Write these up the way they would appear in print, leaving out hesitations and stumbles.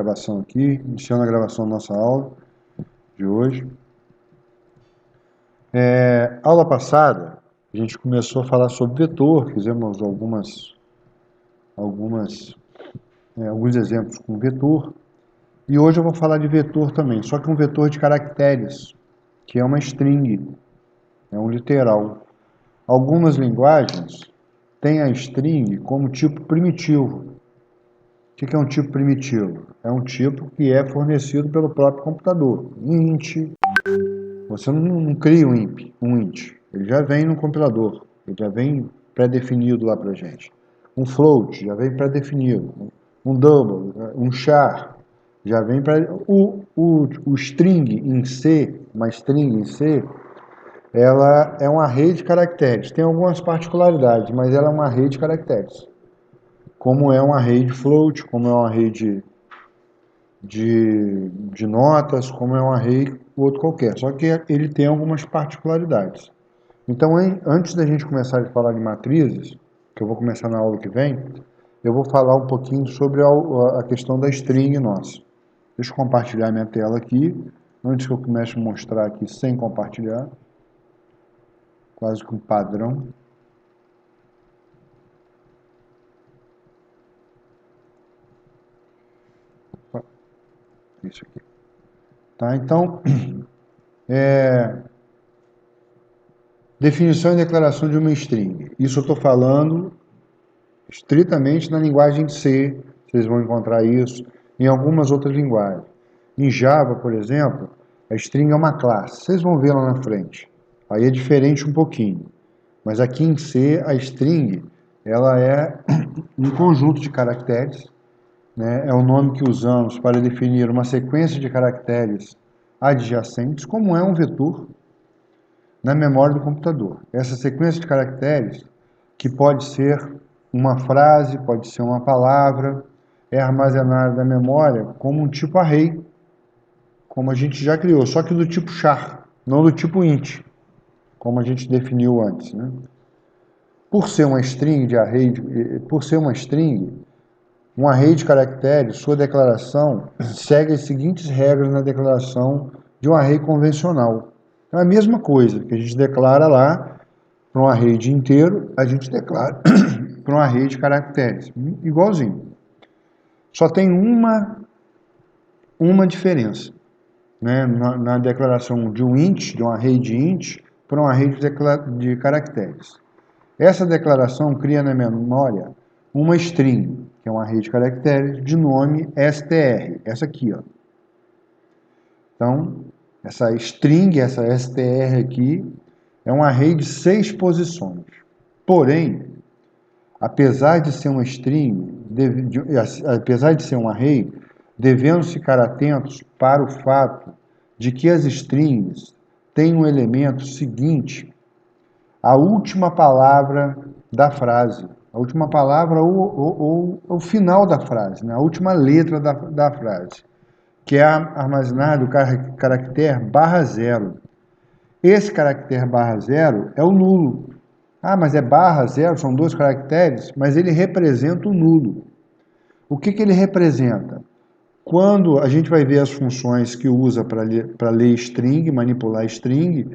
gravação aqui, iniciando a gravação da nossa aula de hoje. Aula passada, a gente começou a falar sobre vetor, fizemos alguns exemplos com vetor, e hoje eu vou falar de vetor também, só que um vetor de caracteres, que é uma string, é um literal. Algumas linguagens têm a string como tipo primitivo. O que é um tipo primitivo? É um tipo que é fornecido pelo próprio computador. Int, você não cria um int, ele já vem no compilador, ele já vem pré-definido lá pra gente. Um float já vem pré-definido, um double, um char, já vem para o string em C, uma string em C, ela é um array de caracteres. Tem algumas particularidades, mas ela é um array de caracteres. Como é um array de float, como é um array de notas, como é um array outro qualquer. Só que ele tem algumas particularidades. Então, antes da gente começar a falar de matrizes, que eu vou começar na aula que vem, eu vou falar um pouquinho sobre a questão da string nossa. Deixa eu compartilhar minha tela aqui, antes que eu comece a mostrar aqui sem compartilhar. Quase que um padrão. Isso aqui. Tá, então, definição e declaração de uma string. Isso eu estou falando estritamente na linguagem C, vocês vão encontrar isso em algumas outras linguagens. Em Java, por exemplo, a string é uma classe, vocês vão ver lá na frente. Aí é diferente um pouquinho. Mas aqui em C, a string, ela é um conjunto de caracteres, né? É o nome que usamos para definir uma sequência de caracteres adjacentes, como é um vetor, na memória do computador. Essa sequência de caracteres, que pode ser uma frase, pode ser uma palavra, é armazenada na memória como um tipo array, como a gente já criou, só que do tipo char, não do tipo int, como a gente definiu antes, né? Por ser uma string de array, por ser uma string, um array de caracteres, sua declaração segue as seguintes regras na declaração de um array convencional. É a mesma coisa que a gente declara lá para um array de inteiro, a gente declara para um array de caracteres, igualzinho. Só tem uma diferença, né, na declaração de um int, de um array de int, para um array de caracteres. Essa declaração cria na memória uma string, que é um array de caracteres, de nome str, essa aqui, ó. Então, essa string, essa str aqui, é um array de 6 posições. Porém, apesar de ser uma string, apesar de ser um array, devemos ficar atentos para o fato de que as strings têm um elemento seguinte, a última palavra da frase, a última palavra ou o final da frase, né? A última letra da frase, que é armazenado o caractere /0. Esse caractere /0 é o nulo. Ah, mas é /0, são 2 caracteres, mas ele representa o nulo. O que ele representa? Quando a gente vai ver as funções que usa para ler string, manipular string,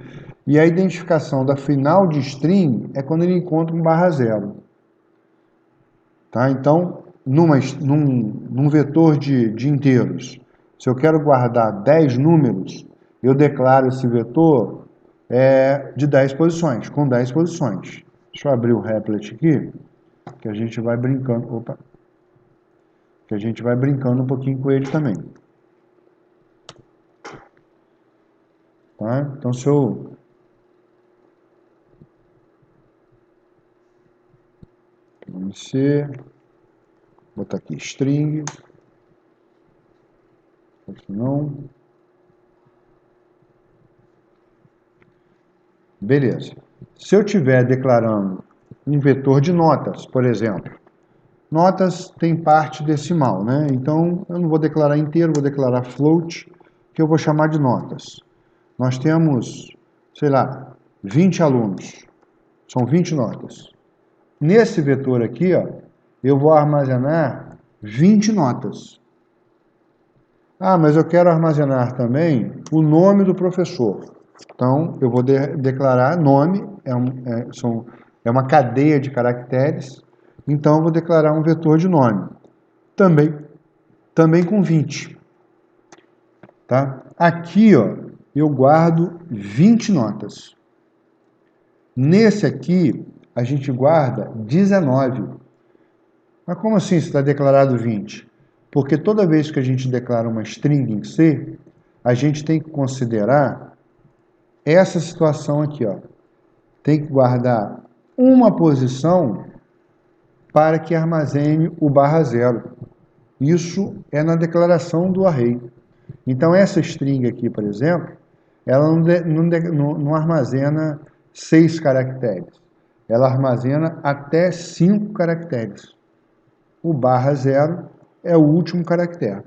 e a identificação da final de string é quando ele encontra um /0. Tá? Então, num vetor de inteiros, se eu quero guardar 10 números, eu declaro esse vetor de 10 posições, com 10 posições. Deixa eu abrir o Replit aqui, que a gente vai brincando. Opa! Que a gente vai brincando um pouquinho com ele também. Tá? Então, se eu botar aqui string, não. Beleza. Se eu estiver declarando um vetor de notas, por exemplo, notas tem parte decimal, né? Então, eu não vou declarar inteiro, vou declarar float, que eu vou chamar de notas. Nós temos, sei lá, 20 alunos. São 20 notas. Nesse vetor aqui, ó, eu vou armazenar 20 notas. Ah, mas eu quero armazenar também o nome do professor. Então, eu vou declarar nome, é uma cadeia de caracteres, então eu vou declarar um vetor de nome. Também com 20. Tá? Aqui, ó, eu guardo 20 notas. Nesse aqui, a gente guarda 19. Mas como assim se está declarado 20? Porque toda vez que a gente declara uma string em C, a gente tem que considerar essa situação aqui, ó. Tem que guardar uma posição para que armazene o /0. Isso é na declaração do array. Então, essa string aqui, por exemplo, ela não armazena 6 caracteres. Ela armazena até 5 caracteres. O /0 é o último caractere.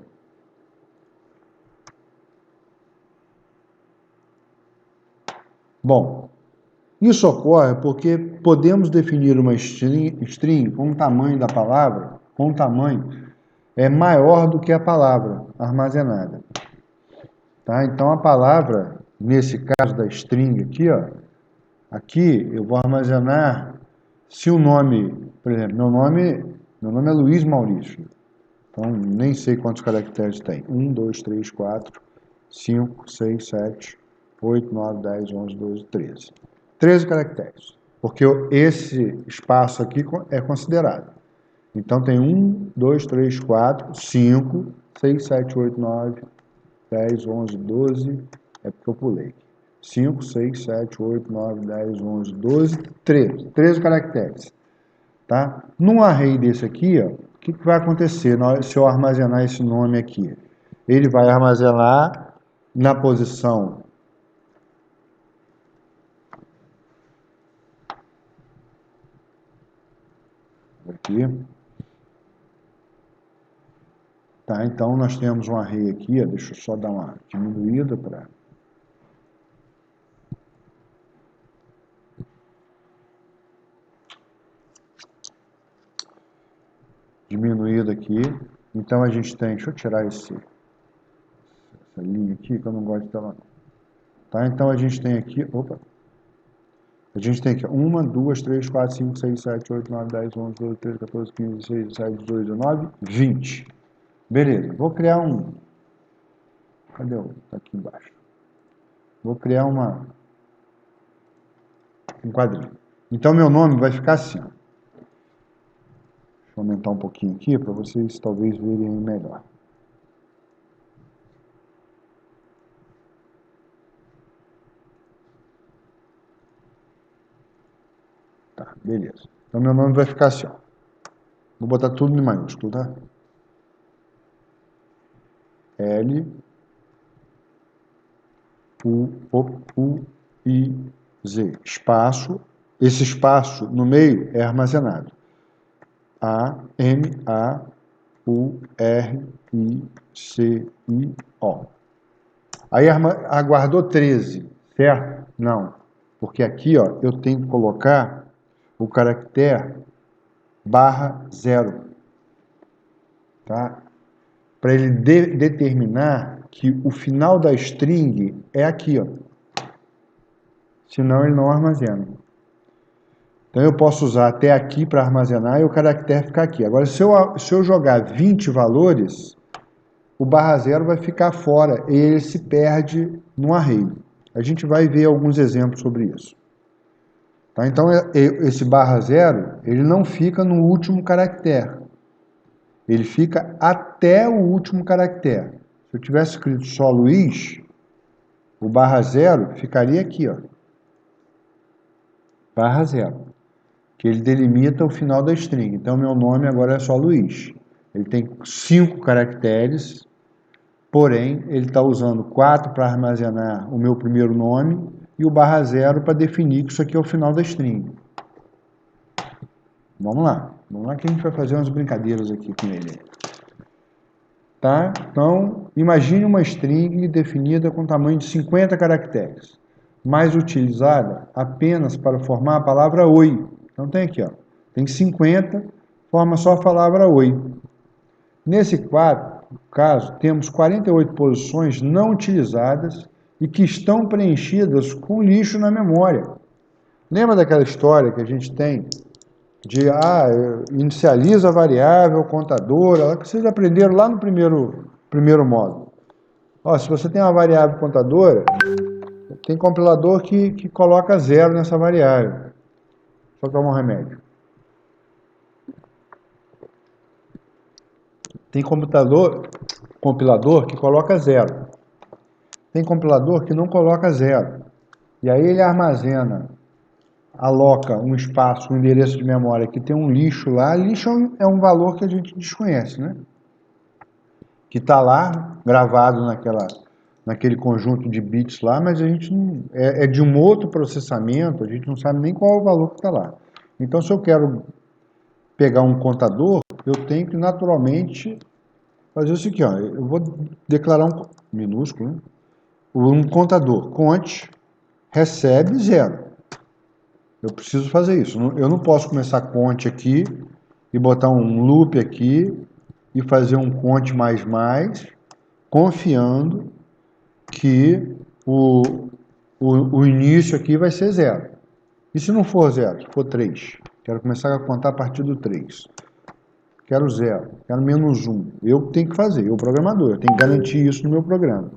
Bom, isso ocorre porque podemos definir uma string com o tamanho da palavra, com o tamanho maior do que a palavra armazenada. Tá? Então, a palavra, nesse caso da string aqui, ó, aqui eu vou armazenar, se o nome, por exemplo, meu nome é Luiz Maurício. Então, nem sei quantos caracteres tem. 1, 2, 3, 4, 5, 6, 7, 8, 9, 10, 11, 12, 13. 13 caracteres. Porque esse espaço aqui é considerado. Então, tem 1, 2, 3, 4, 5, 6, 7, 8, 9, 10, 11, 12. É porque eu pulei. 5, 6, 7, 8, 9, 10, 11, 12, 13. 13 caracteres. Tá? Num array desse aqui, ó, o que vai acontecer se eu armazenar esse nome aqui? Ele vai armazenar na posição aqui. Tá, então nós temos um array aqui, ó, deixa eu só dar uma diminuída para... Diminuído aqui. Então a gente tem, deixa eu tirar essa linha aqui, que eu não gosto dela. Tá, então a gente tem aqui, a gente tem aqui 1, 2, 3, 4, 5, 6, 7, 8, 9, 10, 11, 12, 13, 14, 15, 16, 17, 18, 19, 20. Beleza, vou criar um... Cadê o? Tá aqui embaixo. Vou criar um quadrinho. Então, meu nome vai ficar assim. Ó. Deixa eu aumentar um pouquinho aqui para vocês talvez verem melhor. Tá, beleza. Então, meu nome vai ficar assim. Ó. Vou botar tudo em maiúsculo, tá? L, U, I, Z. Espaço. Esse espaço no meio é armazenado. A, M, A, U, R, I, C, I, O. Aí aguardou 13, certo? Não. Porque aqui, ó, eu tenho que colocar o caractere /0. Tá? Para ele determinar que o final da string é aqui, ó. Senão ele não armazena. Então eu posso usar até aqui para armazenar e o caractere ficar aqui. Agora, se eu jogar 20 valores, o /0 vai ficar fora e ele se perde no array. A gente vai ver alguns exemplos sobre isso. Tá? Então, esse /0, ele não fica no último caractere. Ele fica até o último caractere. Se eu tivesse escrito só Luiz, o /0 ficaria aqui, ó. /0. Que ele delimita o final da string. Então, meu nome agora é só Luiz. Ele tem 5 caracteres, porém, ele está usando 4 para armazenar o meu primeiro nome e o /0 para definir que isso aqui é o final da string. Vamos lá que a gente vai fazer umas brincadeiras aqui com ele. Tá? Então, imagine uma string definida com tamanho de 50 caracteres, mas utilizada apenas para formar a palavra oi. Então tem aqui, ó, tem 50, forma só a palavra oi. Nesse quadro, caso, temos 48 posições não utilizadas e que estão preenchidas com lixo na memória. Lembra daquela história que a gente tem de inicializa a variável contadora, que vocês aprenderam lá no primeiro módulo. Se você tem uma variável contadora, tem compilador que coloca zero nessa variável. Só tomar um remédio. Tem compilador que coloca zero. Tem compilador que não coloca zero. E aí ele aloca um espaço, um endereço de memória que tem um lixo lá. Lixo é um valor que a gente desconhece, né? Que está lá, gravado naquele conjunto de bits lá, mas a gente não, é de um outro processamento, a gente não sabe nem qual é o valor que está lá. Então, se eu quero pegar um contador, eu tenho que naturalmente fazer isso aqui, ó. Eu vou declarar um minúsculo, né? Um contador, cont, recebe zero. Eu preciso fazer isso. Eu não posso começar cont aqui e botar um loop aqui e fazer um cont mais, confiando que o início aqui vai ser zero. E se não for zero? Se for 3? Quero começar a contar a partir do 3. Quero zero, quero menos 1. Eu tenho que fazer, eu programador, eu tenho que garantir isso no meu programa.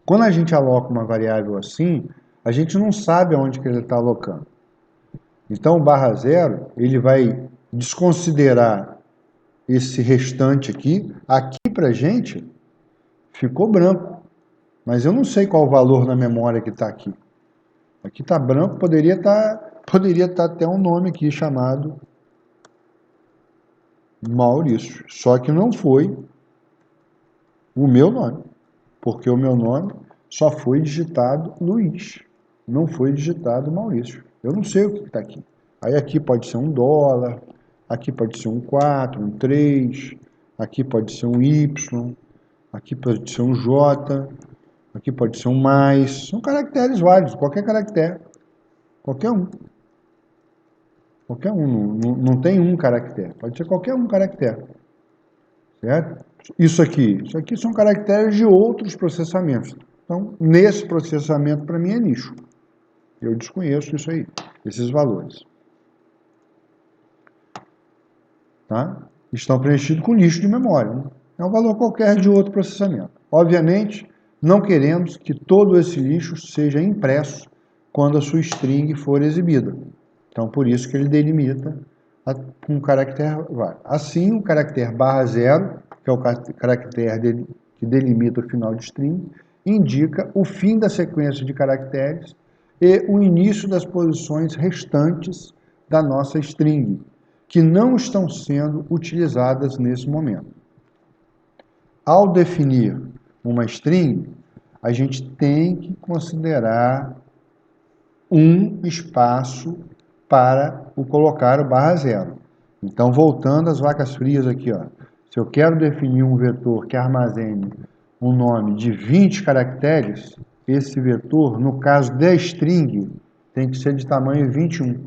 Quando a gente aloca uma variável assim, a gente não sabe aonde que ele está alocando. Então o barra zero, ele vai desconsiderar esse restante aqui. Aqui pra gente ficou branco, mas eu não sei qual o valor na memória que está aqui. Aqui está branco, poderia estar até um nome aqui chamado Maurício. Só que não foi o meu nome, porque o meu nome só foi digitado Luiz, não foi digitado Maurício. Eu não sei o que está aqui. Aí aqui pode ser $1, aqui pode ser um 4, um 3, aqui pode ser um Y, aqui pode ser um J, aqui pode ser um mais. São caracteres válidos, qualquer caractere. Qualquer um. Qualquer um. Não tem um caractere. Pode ser qualquer um caractere. Certo? Isso aqui são caracteres de outros processamentos. Então, nesse processamento, para mim, é nicho. Eu desconheço isso aí, esses valores. Tá? Estão preenchidos com lixo de memória. Né? É um valor qualquer de outro processamento. Obviamente, não queremos que todo esse lixo seja impresso quando a sua string for exibida. Então, por isso que ele delimita com um caractere válido. Assim, o caractere /0, que é o caractere que delimita o final de string, indica o fim da sequência de caracteres e o início das posições restantes da nossa string, que não estão sendo utilizadas nesse momento. Ao definir uma string, a gente tem que considerar um espaço para colocar o /0. Então, voltando às vacas frias aqui, ó. Se eu quero definir um vetor que armazene um nome de 20 caracteres, esse vetor, no caso da string, tem que ser de tamanho 21.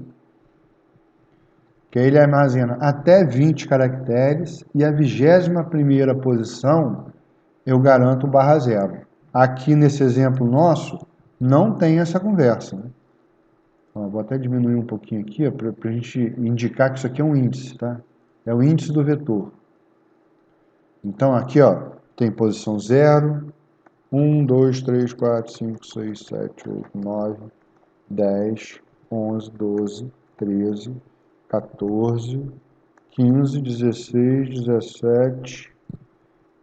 Que aí ele armazena até 20 caracteres e a 21ª posição eu garanto o /0. Aqui nesse exemplo nosso, não tem essa conversa, né? Vou até diminuir um pouquinho aqui para a gente indicar que isso aqui é um índice, tá? É o índice do vetor. Então aqui, ó, tem posição 0, 1, 2, 3, 4, 5, 6, 7, 8, 9, 10, 11, 12, 13, 14, 15, 16, 17,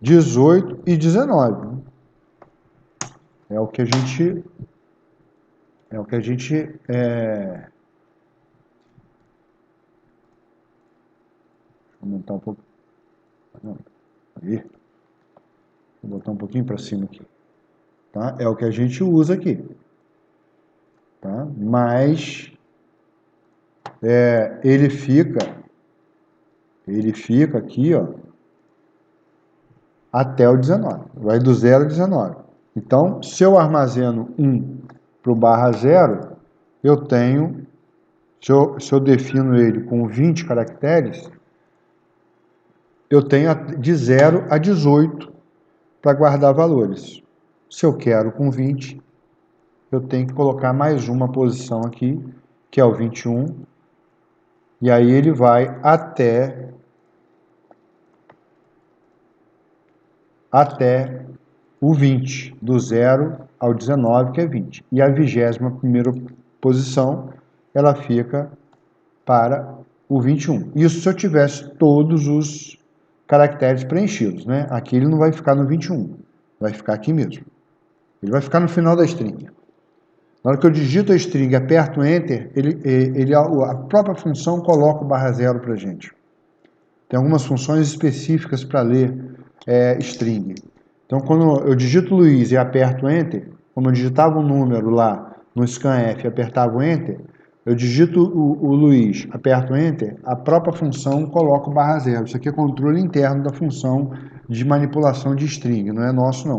18 e 19. É o que a gente... Deixa eu aumentar um pouco. Aí. Vou botar um pouquinho para cima aqui. Tá? É o que a gente usa aqui. Tá? Mas ele fica aqui, ó, até o 19. Vai do 0 ao 19. Então, se eu armazeno 1 para o /0, eu tenho, se eu defino ele com 20 caracteres, eu tenho de 0 a 18 para guardar valores. Se eu quero com 20, eu tenho que colocar mais uma posição aqui, que é o 21, e aí ele vai até o 20, do 0 ao 19, que é 20. E a 21ª posição, ela fica para o 21. Isso se eu tivesse todos os caracteres preenchidos, né? Aqui ele não vai ficar no 21, vai ficar aqui mesmo. Ele vai ficar no final da string. Na hora que eu digito a string e aperto Enter, a própria função coloca o /0 para a gente. Tem algumas funções específicas para ler string. Então, quando eu digito Luiz e aperto Enter, como eu digitava um número lá no scanf e apertava o Enter, eu digito o Luiz, aperto Enter, a própria função coloca o /0. Isso aqui é controle interno da função de manipulação de string, não é nosso não.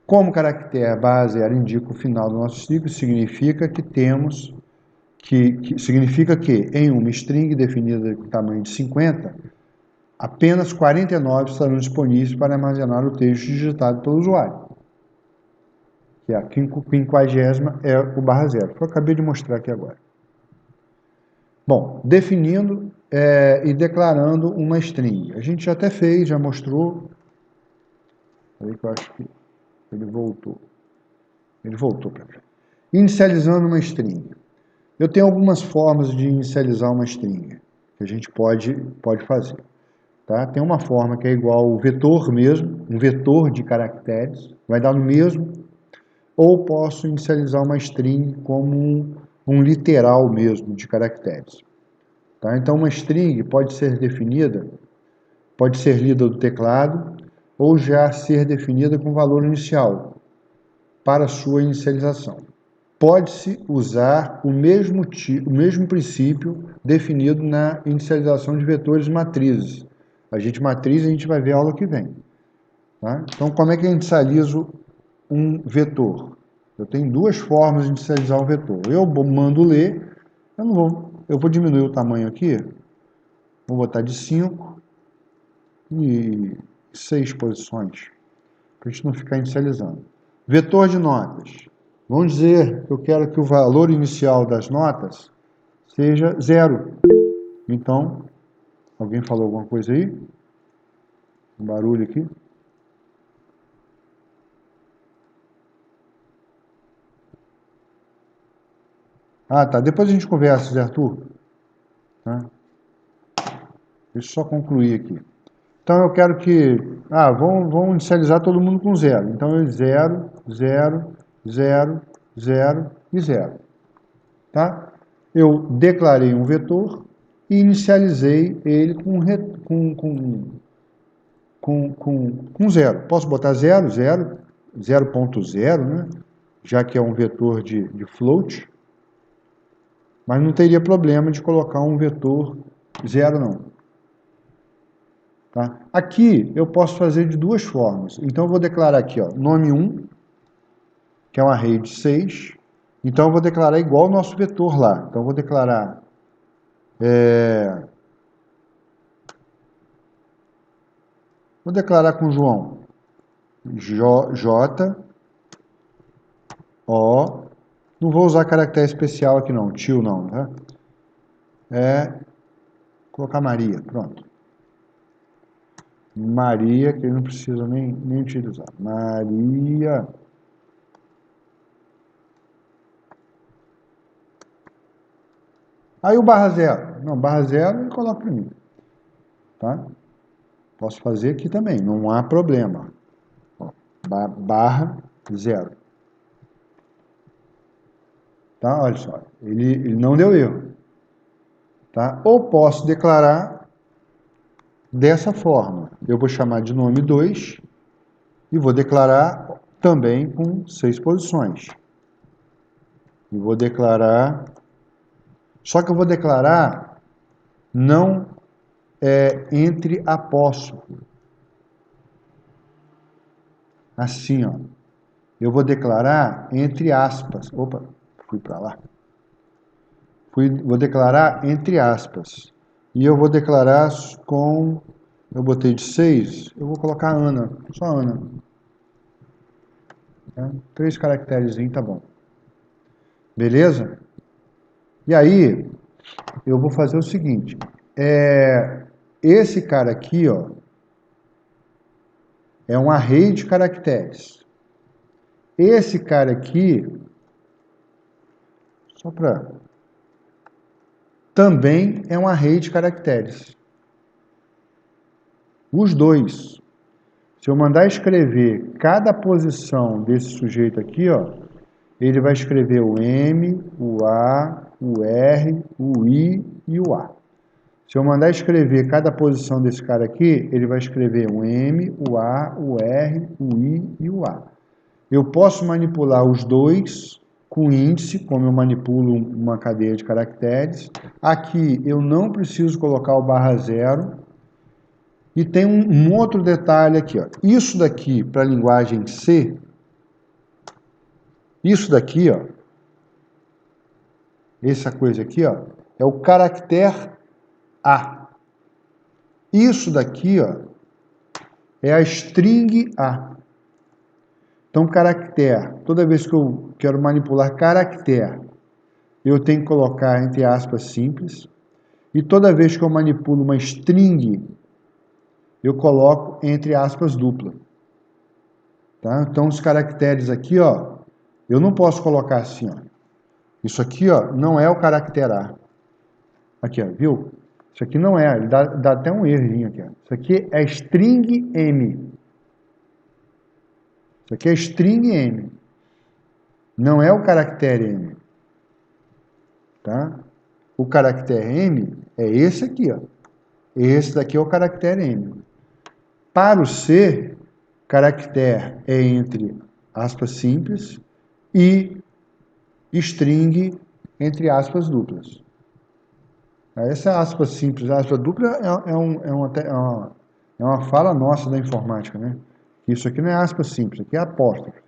Como o caractere /0 indica o final do nosso ciclo, significa que temos significa que em uma string definida com tamanho de 50, apenas 49 estarão disponíveis para armazenar o texto digitado pelo usuário. Que a 50ª é o /0, que eu acabei de mostrar aqui agora. Bom, definindo e declarando uma string. A gente já até fez, já mostrou. Aí que eu acho que ele voltou. Ele voltou para cá. Inicializando uma string. Eu tenho algumas formas de inicializar uma string que a gente pode fazer. Tá? Tem uma forma que é igual ao vetor mesmo, um vetor de caracteres, vai dar no mesmo. Ou posso inicializar uma string como um literal mesmo de caracteres. Tá? Então, uma string pode ser definida, pode ser lida do teclado, ou já ser definida com valor inicial, para sua inicialização. Pode-se usar o mesmo princípio definido na inicialização de vetores e matrizes. A gente vai ver a aula que vem. Tá? Então, como é que eu inicializo um vetor? Eu tenho duas formas de inicializar um vetor. Eu mando ler, eu vou diminuir o tamanho aqui, vou botar de 5 e 6 posições, para a gente não ficar inicializando. Vetor de notas. Vamos dizer que eu quero que o valor inicial das notas seja 0. Então, alguém falou alguma coisa aí? Um barulho aqui? Ah, tá. Depois a gente conversa, Zé Arthur. Tá? Deixa eu só concluir aqui. Então, eu quero que... vamos inicializar todo mundo com 0. Então, eu 0, 0, 0, 0 e 0. Tá? Eu declarei um vetor e inicializei ele com 0. Posso botar 0, 0, 0.0, né? Já que é um vetor de float, mas não teria problema de colocar um vetor 0, não. Tá? Aqui eu posso fazer de duas formas. Então eu vou declarar aqui, ó, nome 1, que é um array de 6. Então eu vou declarar igual o nosso vetor lá. Então eu vou declarar com o João J, O, não vou usar caractere especial aqui não, tio não, tá? Colocar Maria, pronto. Maria, que ele não precisa nem utilizar. Maria. Aí o /0. Não, /0 ele coloca para mim. Tá? Posso fazer aqui também, não há problema. /0. Tá? Olha só, ele não deu erro. Tá? Ou posso declarar dessa forma. Eu vou chamar de nome 2 e vou declarar também com 6 posições. E vou declarar... Só que eu vou declarar não entre apóstrofo. Assim, ó. Eu vou declarar entre aspas. Opa, fui para lá. Vou declarar entre aspas. E eu vou declarar eu botei de 6, eu vou colocar Ana, só Ana. Tá? 3 caracteres, tá bom. Beleza? E aí, eu vou fazer o seguinte, esse cara aqui, ó, é um array de caracteres. Esse cara aqui, também é um array de caracteres. Os dois. Se eu mandar escrever cada posição desse sujeito aqui, ó, ele vai escrever o M, o A, o R, o I e o A. Se eu mandar escrever cada posição desse cara aqui, ele vai escrever o M, o A, o R, o I e o A. Eu posso manipular os dois com índice, como eu manipulo uma cadeia de caracteres. Aqui eu não preciso colocar o barra zero. E tem um outro detalhe aqui, ó. Isso daqui para a linguagem C, isso daqui, ó, essa coisa aqui, ó, é o caractere A. Isso daqui, ó, é a string A. Então, caractere, toda vez que eu quero manipular caractere, eu tenho que colocar entre aspas simples. E toda vez que eu manipulo uma string, eu coloco entre aspas dupla. Tá? Então, os caracteres aqui, ó, eu não posso colocar assim, ó. Isso aqui, ó, não é o caractere A. Aqui, ó, viu? Isso aqui não é, dá até um errinho aqui, ó. Isso aqui é string M. Isso aqui é string M. Não é o caractere M. Tá? O caractere M é esse aqui, ó. Esse daqui é o caractere M. Para o C, caractere é entre aspas simples e string entre aspas duplas. Essa aspa simples, aspa dupla é uma fala nossa da informática, né? Isso aqui não é aspa simples, aqui é apóstrofe.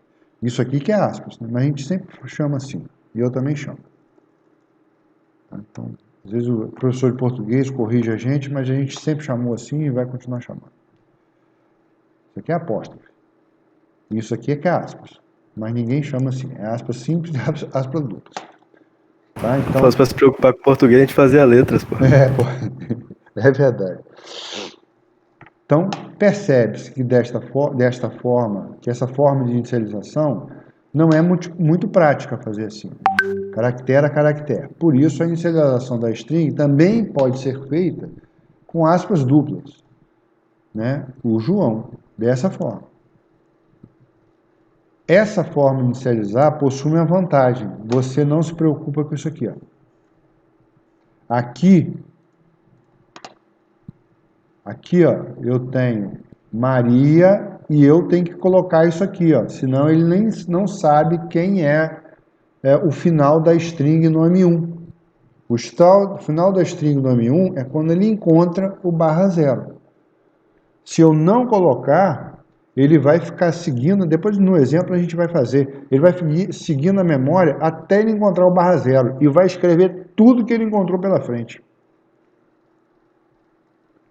Isso aqui que é aspas, né? Mas a gente sempre chama assim, e eu também chamo. Então, às vezes o professor de português corrige a gente, mas a gente sempre chamou assim e vai continuar chamando. Isso aqui é apóstrofe. Isso aqui é que é aspas. Mas ninguém chama assim, é aspas simples e aspas duplas. Tá? Então, Se fosse pra se preocupar com português, a gente fazia letras, pô. É verdade. Então, percebe-se que desta forma, que essa forma de inicialização não é muito prática fazer assim, caractere a caractere. Por isso, a inicialização da string também pode ser feita com aspas duplas, né? O João, dessa forma. Essa forma de inicializar possui uma vantagem. Você não se preocupa com isso aqui, ó. Aqui, ó, eu tenho Maria e eu tenho que colocar isso aqui, ó. Senão ele nem não sabe quem é o final da string no M1. O final da string no M1 é quando ele encontra o barra zero. Se eu não colocar, ele vai ficar seguindo, depois no exemplo a gente vai fazer, ele vai seguindo a memória até ele encontrar o barra zero e vai escrever tudo que ele encontrou pela frente.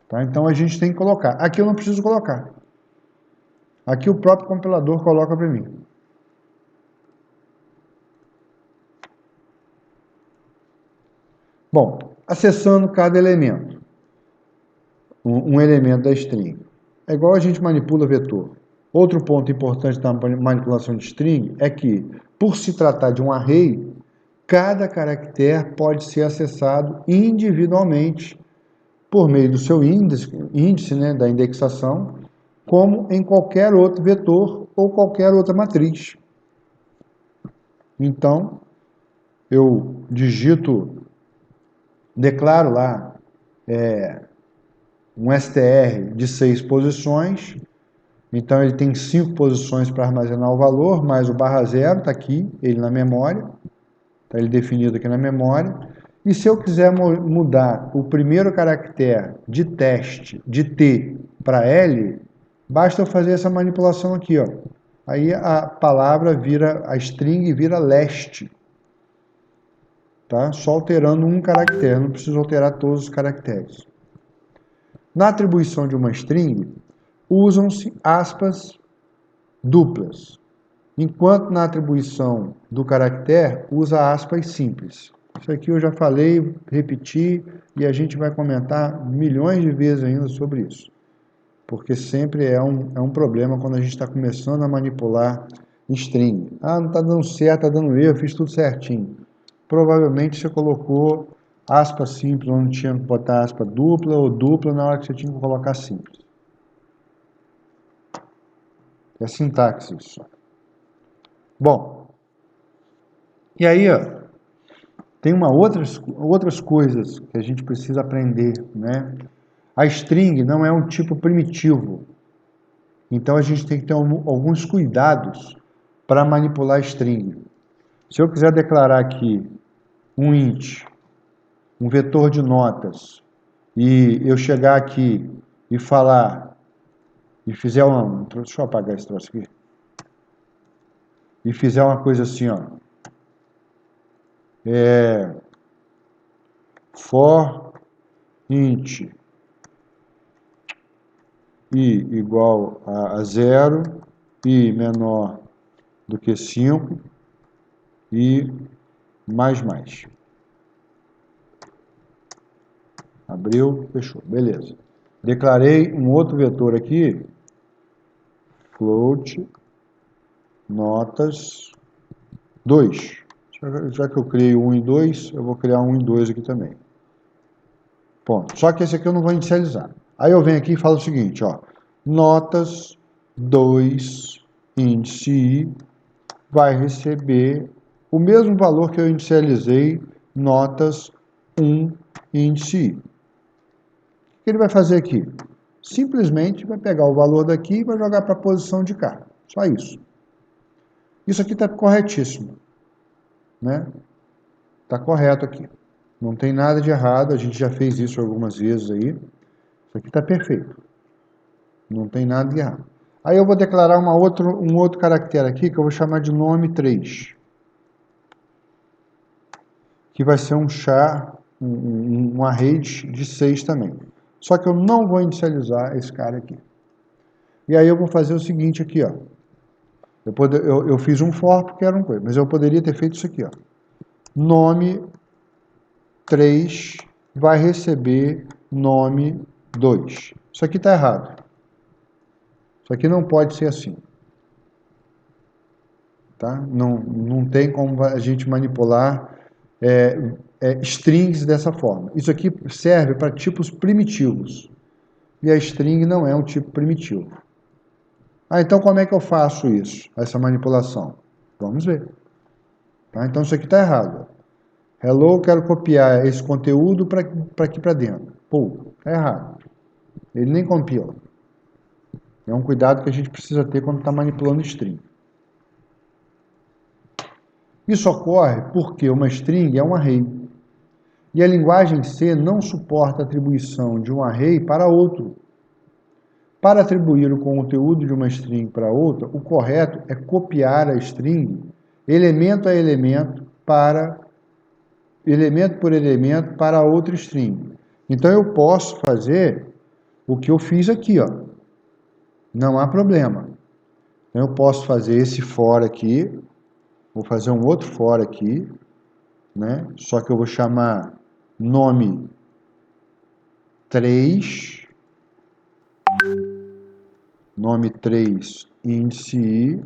Tá? Então a gente tem que colocar. Aqui eu não preciso colocar. Aqui o próprio compilador coloca para mim. Bom, acessando cada elemento. Um elemento da string. É igual a gente manipula vetor. Outro ponto importante da manipulação de string é que, por se tratar de um array, cada caractere pode ser acessado individualmente por meio do seu índice, né, da indexação, como em qualquer outro vetor ou qualquer outra matriz. Então, eu declaro lá um str de 6 posições, então ele tem 5 posições para armazenar o valor, mais o barra zero está aqui, ele na memória, está ele definido aqui na memória. E se eu quiser mudar o primeiro caractere de teste de T para L, basta eu fazer essa manipulação aqui, ó. Aí a palavra a string vira leste. tá? Só alterando um caractere, não preciso alterar todos os caracteres. Na atribuição de uma string, usam-se aspas duplas, enquanto na atribuição do caractere, usa aspas simples. Isso aqui eu já falei, repeti, e a gente vai comentar milhões de vezes ainda sobre isso. Porque sempre é um problema quando a gente está começando a manipular string. Ah, não está dando certo, está dando erro, eu fiz tudo certinho. Provavelmente você colocou aspa simples, onde tinha que botar aspa dupla, ou dupla na hora que você tinha que colocar simples. É sintaxe isso. Bom, e aí, ó, tem outras coisas que a gente precisa aprender, né? A string não é um tipo primitivo, então a gente tem que ter alguns cuidados para manipular a string. Se eu quiser declarar aqui um int, um vetor de notas, e eu chegar aqui e falar, e fizer uma... Deixa eu apagar esse troço aqui. E fizer uma coisa assim, ó. For int i igual a 0, i menor do que 5 e mais. Abriu, fechou. Beleza. Declarei um outro vetor aqui, float notas 2. Já que eu criei 1 e 2, eu vou criar 1 e 2 aqui também. Ponto. Só que esse aqui eu não vou inicializar. Aí eu venho aqui e falo o seguinte, ó. Notas 2 índice i vai receber o mesmo valor que eu inicializei notas 1 índice i. O que ele vai fazer aqui? Simplesmente vai pegar o valor daqui e vai jogar para a posição de cá. Só isso. Isso aqui está corretíssimo, né? Está correto aqui. Não tem nada de errado, a gente já fez isso algumas vezes aí. Isso aqui está perfeito. Não tem nada de errado. Aí eu vou declarar um outro caractere aqui, que eu vou chamar de nome 3. Que vai ser um char, um array de 6 também. Só que eu não vou inicializar esse cara aqui. E aí eu vou fazer o seguinte aqui, ó. Eu fiz um for porque era uma coisa, mas eu poderia ter feito isso aqui, ó. Nome 3 vai receber nome 2. Isso aqui está errado. Isso aqui não pode ser assim. Tá? Não tem como a gente manipular strings dessa forma. Isso aqui serve para tipos primitivos. E a string não é um tipo primitivo. Ah, então como é que eu faço isso, essa manipulação? Vamos ver. Tá? Então isso aqui está errado. Hello, quero copiar esse conteúdo para aqui para dentro. Pô, está errado. Ele nem compila. É um cuidado que a gente precisa ter quando está manipulando string. Isso ocorre porque uma string é um array. E a linguagem C não suporta a atribuição de um array para outro. Para atribuir o conteúdo de uma string para outra, o correto é copiar a string elemento a elemento por elemento para outra string. Então eu posso fazer o que eu fiz aqui, ó. Não há problema. Então, eu posso fazer esse for aqui, vou fazer um outro for aqui, né? Só que eu vou chamar nome 3, nome 3 índice i,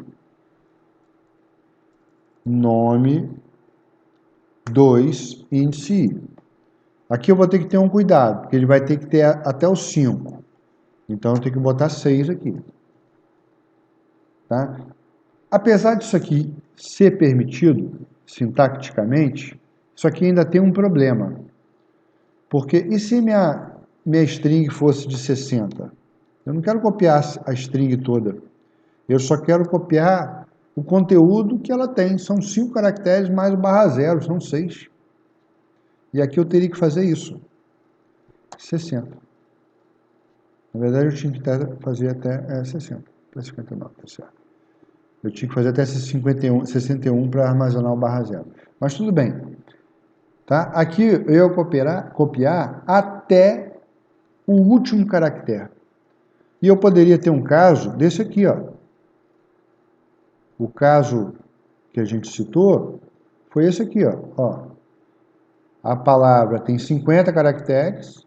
nome 2 índice i. Aqui eu vou ter que ter um cuidado, porque ele vai ter que ter até o 5. Então eu tenho que botar 6 aqui. Tá? Apesar disso aqui ser permitido, sintaticamente, isso aqui ainda tem um problema. Porque e se minha string fosse de 60? Eu não quero copiar a string toda. Eu só quero copiar o conteúdo que ela tem. São 5 caracteres mais o barra zero, são 6. E aqui eu teria que fazer isso. 60. Na verdade, eu tinha que fazer até 60. Até 59, tá certo. Eu tinha que fazer até 61 para armazenar o barra zero. Mas tudo bem. Tá? Aqui eu ia copiar até o último caractere. E eu poderia ter um caso desse aqui, ó. O caso que a gente citou foi esse aqui, ó. A palavra tem 50 caracteres,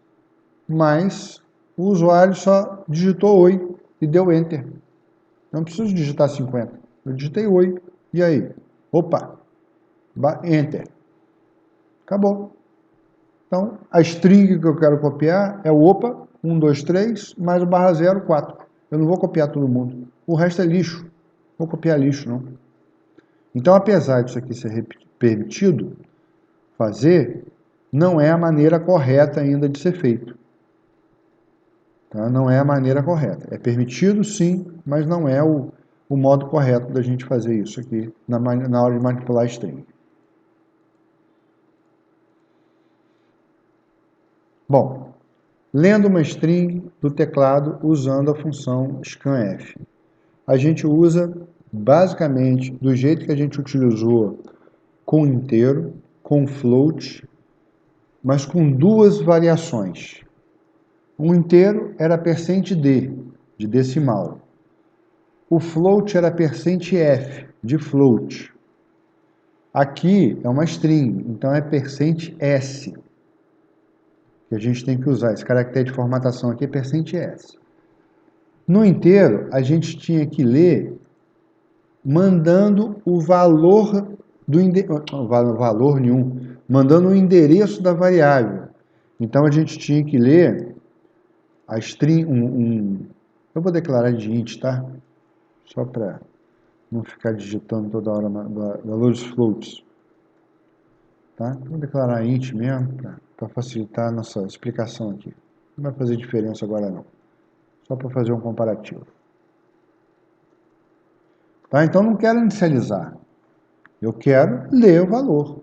mas o usuário só digitou oi e deu enter. Não preciso digitar 50. Eu digitei oi. E aí? Opa! Enter. Acabou. Então, a string que eu quero copiar é o opa, 1, 2, 3, mais o barra 0, 4. Eu não vou copiar todo mundo. O resto é lixo. Não vou copiar lixo, não. Então, apesar disso aqui ser permitido fazer, não é a maneira correta ainda de ser feito. Tá? Não é a maneira correta. É permitido, sim, mas não é o modo correto da gente fazer isso aqui na hora de manipular string. Bom, lendo uma string do teclado usando a função scanf. A gente usa basicamente do jeito que a gente utilizou com inteiro, com float, mas com duas variações. O inteiro era %d, de decimal. O float era %f, de float. Aqui é uma string, então é %s. Que a gente tem que usar. Esse caractere de formatação aqui é %s. No inteiro, a gente tinha que ler mandando o valor do valor nenhum, mandando o endereço da variável. Então a gente tinha que ler a string, eu vou declarar de int, tá? Só para não ficar digitando toda hora valores floats. Tá? Vou declarar int mesmo, para facilitar a nossa explicação aqui. Não vai fazer diferença agora não. Só para fazer um comparativo. Tá? Então não quero inicializar. Eu quero ler o valor.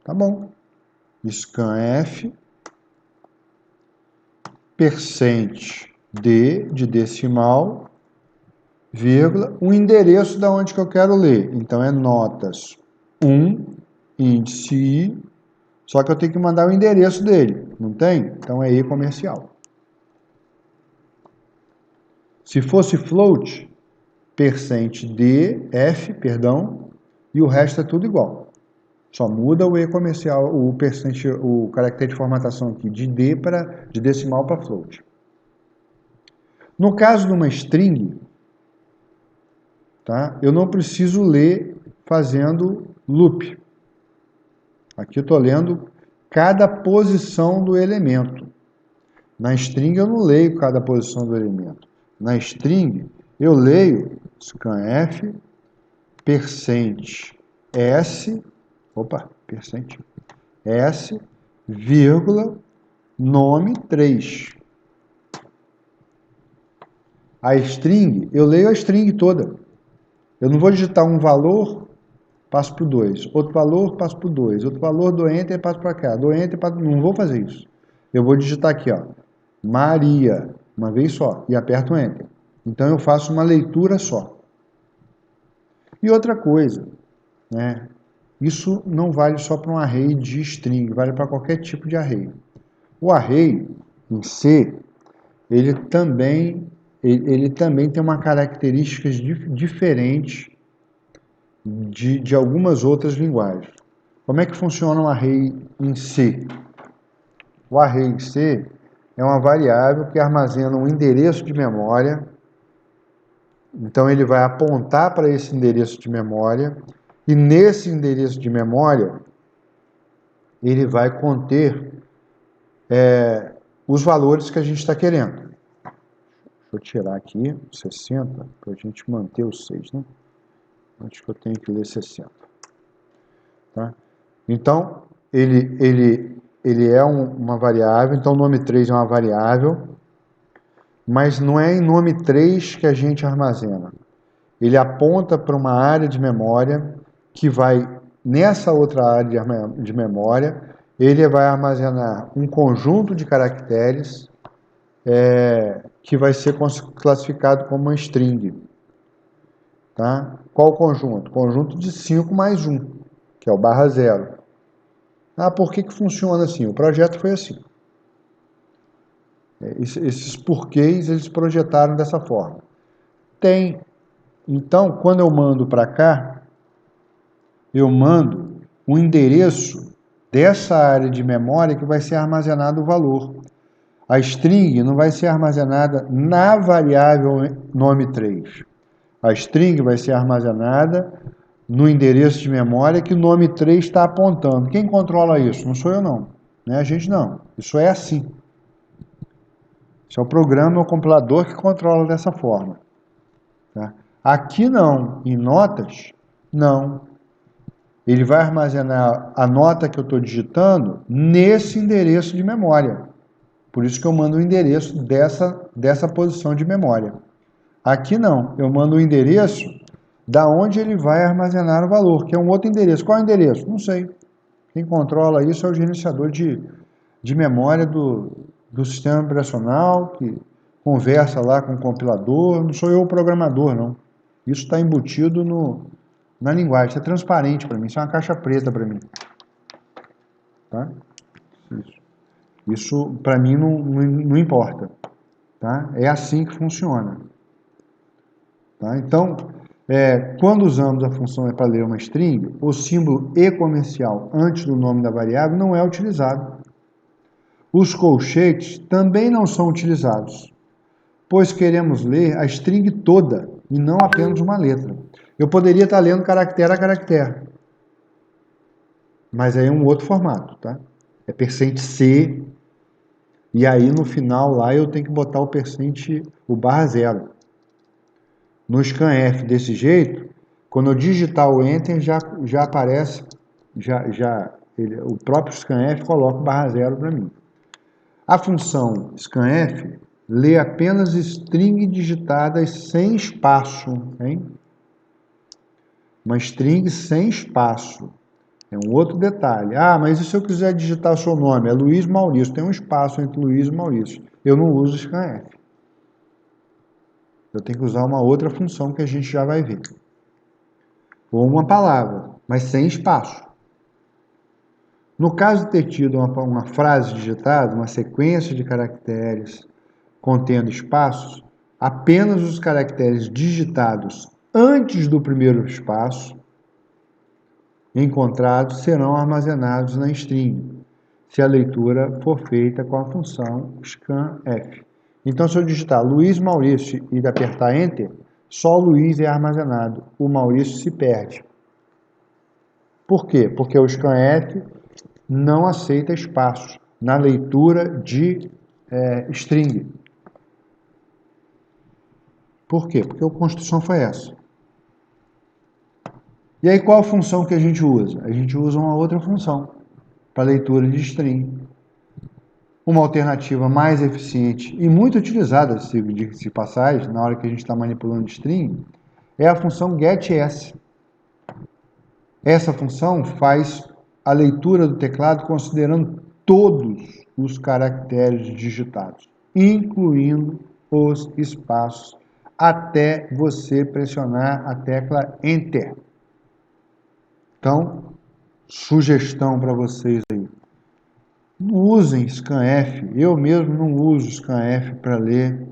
Tá bom. Scanf %d de decimal, vírgula, o endereço da onde que eu quero ler. Então é notas 1, índice i, só que eu tenho que mandar o endereço dele, não tem? Então é e comercial. Se fosse float, %df, e o resto é tudo igual. Só muda o e comercial, o caractere de formatação aqui de decimal para float. No caso de uma string, tá? Eu não preciso ler fazendo loop. Aqui eu estou lendo cada posição do elemento. Na string eu não leio cada posição do elemento. Na string eu leio scanf %s, %s, vírgula, nome 3. A string, eu leio a string toda. Eu não vou digitar um valor, passo para o 2. Outro valor, passo para o 2. Outro valor, dou enter, passo para cá. Dou enter, não vou fazer isso. Eu vou digitar aqui, ó, Maria, uma vez só, e aperto enter. Então eu faço uma leitura só. E outra coisa, né? Isso não vale só para um array de string, vale para qualquer tipo de array. O array em C, ele também tem uma características diferentes de algumas outras linguagens. Como é que funciona um array em C? O array em C é uma variável que armazena um endereço de memória. Então ele vai apontar para esse endereço de memória e nesse endereço de memória ele vai conter os valores que a gente está querendo. Deixa eu tirar aqui 60 para a gente manter os 6, né? Acho que eu tenho que ler 60. Tá? Então, ele é uma variável, então o nome 3 é uma variável, mas não é em nome 3 que a gente armazena. Ele aponta para uma área de memória que vai, nessa outra área de memória, ele vai armazenar um conjunto de caracteres que vai ser classificado como uma string. Tá? Qual conjunto? Conjunto de 5 mais 1, que é o barra 0. Ah, por que funciona assim? O projeto foi assim. Esses porquês eles projetaram dessa forma. Então, quando eu mando para cá, eu mando o endereço dessa área de memória que vai ser armazenado o valor. A string não vai ser armazenada na variável nome 3. A string vai ser armazenada no endereço de memória que o nome 3 está apontando. Quem controla isso? Não sou eu não. Não é a gente não. Isso é assim. Isso é o programa, é o compilador que controla dessa forma. Tá? Aqui não. Em notas, não. Ele vai armazenar a nota que eu estou digitando nesse endereço de memória. Por isso que eu mando o endereço dessa posição de memória. Aqui não, eu mando o endereço da onde ele vai armazenar o valor, que é um outro endereço. Qual é o endereço? Não sei. Quem controla isso é o gerenciador de memória do sistema operacional, que conversa lá com o compilador. Não sou eu o programador, não. Isso está embutido na linguagem. Isso é transparente para mim, isso é uma caixa preta para mim. Tá? Isso para mim não importa. Tá? É assim que funciona. Tá? Então, quando usamos a função para ler uma string, o símbolo e comercial antes do nome da variável não é utilizado. Os colchetes também não são utilizados, pois queremos ler a string toda e não apenas uma letra. Eu poderia estar lendo caractere a caractere, mas aí é um outro formato, tá? É %C, e aí no final lá eu tenho que botar o /0. No scanf desse jeito, quando eu digitar o Enter, já aparece, o próprio scanf coloca o /0 para mim. A função scanf lê apenas string digitadas sem espaço, hein? Uma string sem espaço. É um outro detalhe. Ah, mas e se eu quiser digitar o seu nome? É Luiz Maurício. Tem um espaço entre Luiz e Maurício. Eu não uso scanf. Eu tenho que usar uma outra função que a gente já vai ver. Ou uma palavra, mas sem espaço. No caso de ter tido uma frase digitada, uma sequência de caracteres contendo espaços, apenas os caracteres digitados antes do primeiro espaço encontrados serão armazenados na string, se a leitura for feita com a função scanf. Então, se eu digitar Luiz Maurício e apertar Enter, só o Luiz é armazenado, o Maurício se perde. Por quê? Porque o scanf não aceita espaços na leitura de string. Por quê? Porque a construção foi essa. E aí qual a função que a gente usa? A gente usa uma outra função para leitura de string. Uma alternativa mais eficiente e muito utilizada, de passagem, na hora que a gente está manipulando string, é a função getS. Essa função faz a leitura do teclado considerando todos os caracteres digitados, incluindo os espaços, até você pressionar a tecla Enter. Então, sugestão para vocês aí. Não usem scanf. Eu mesmo não uso scanf para ler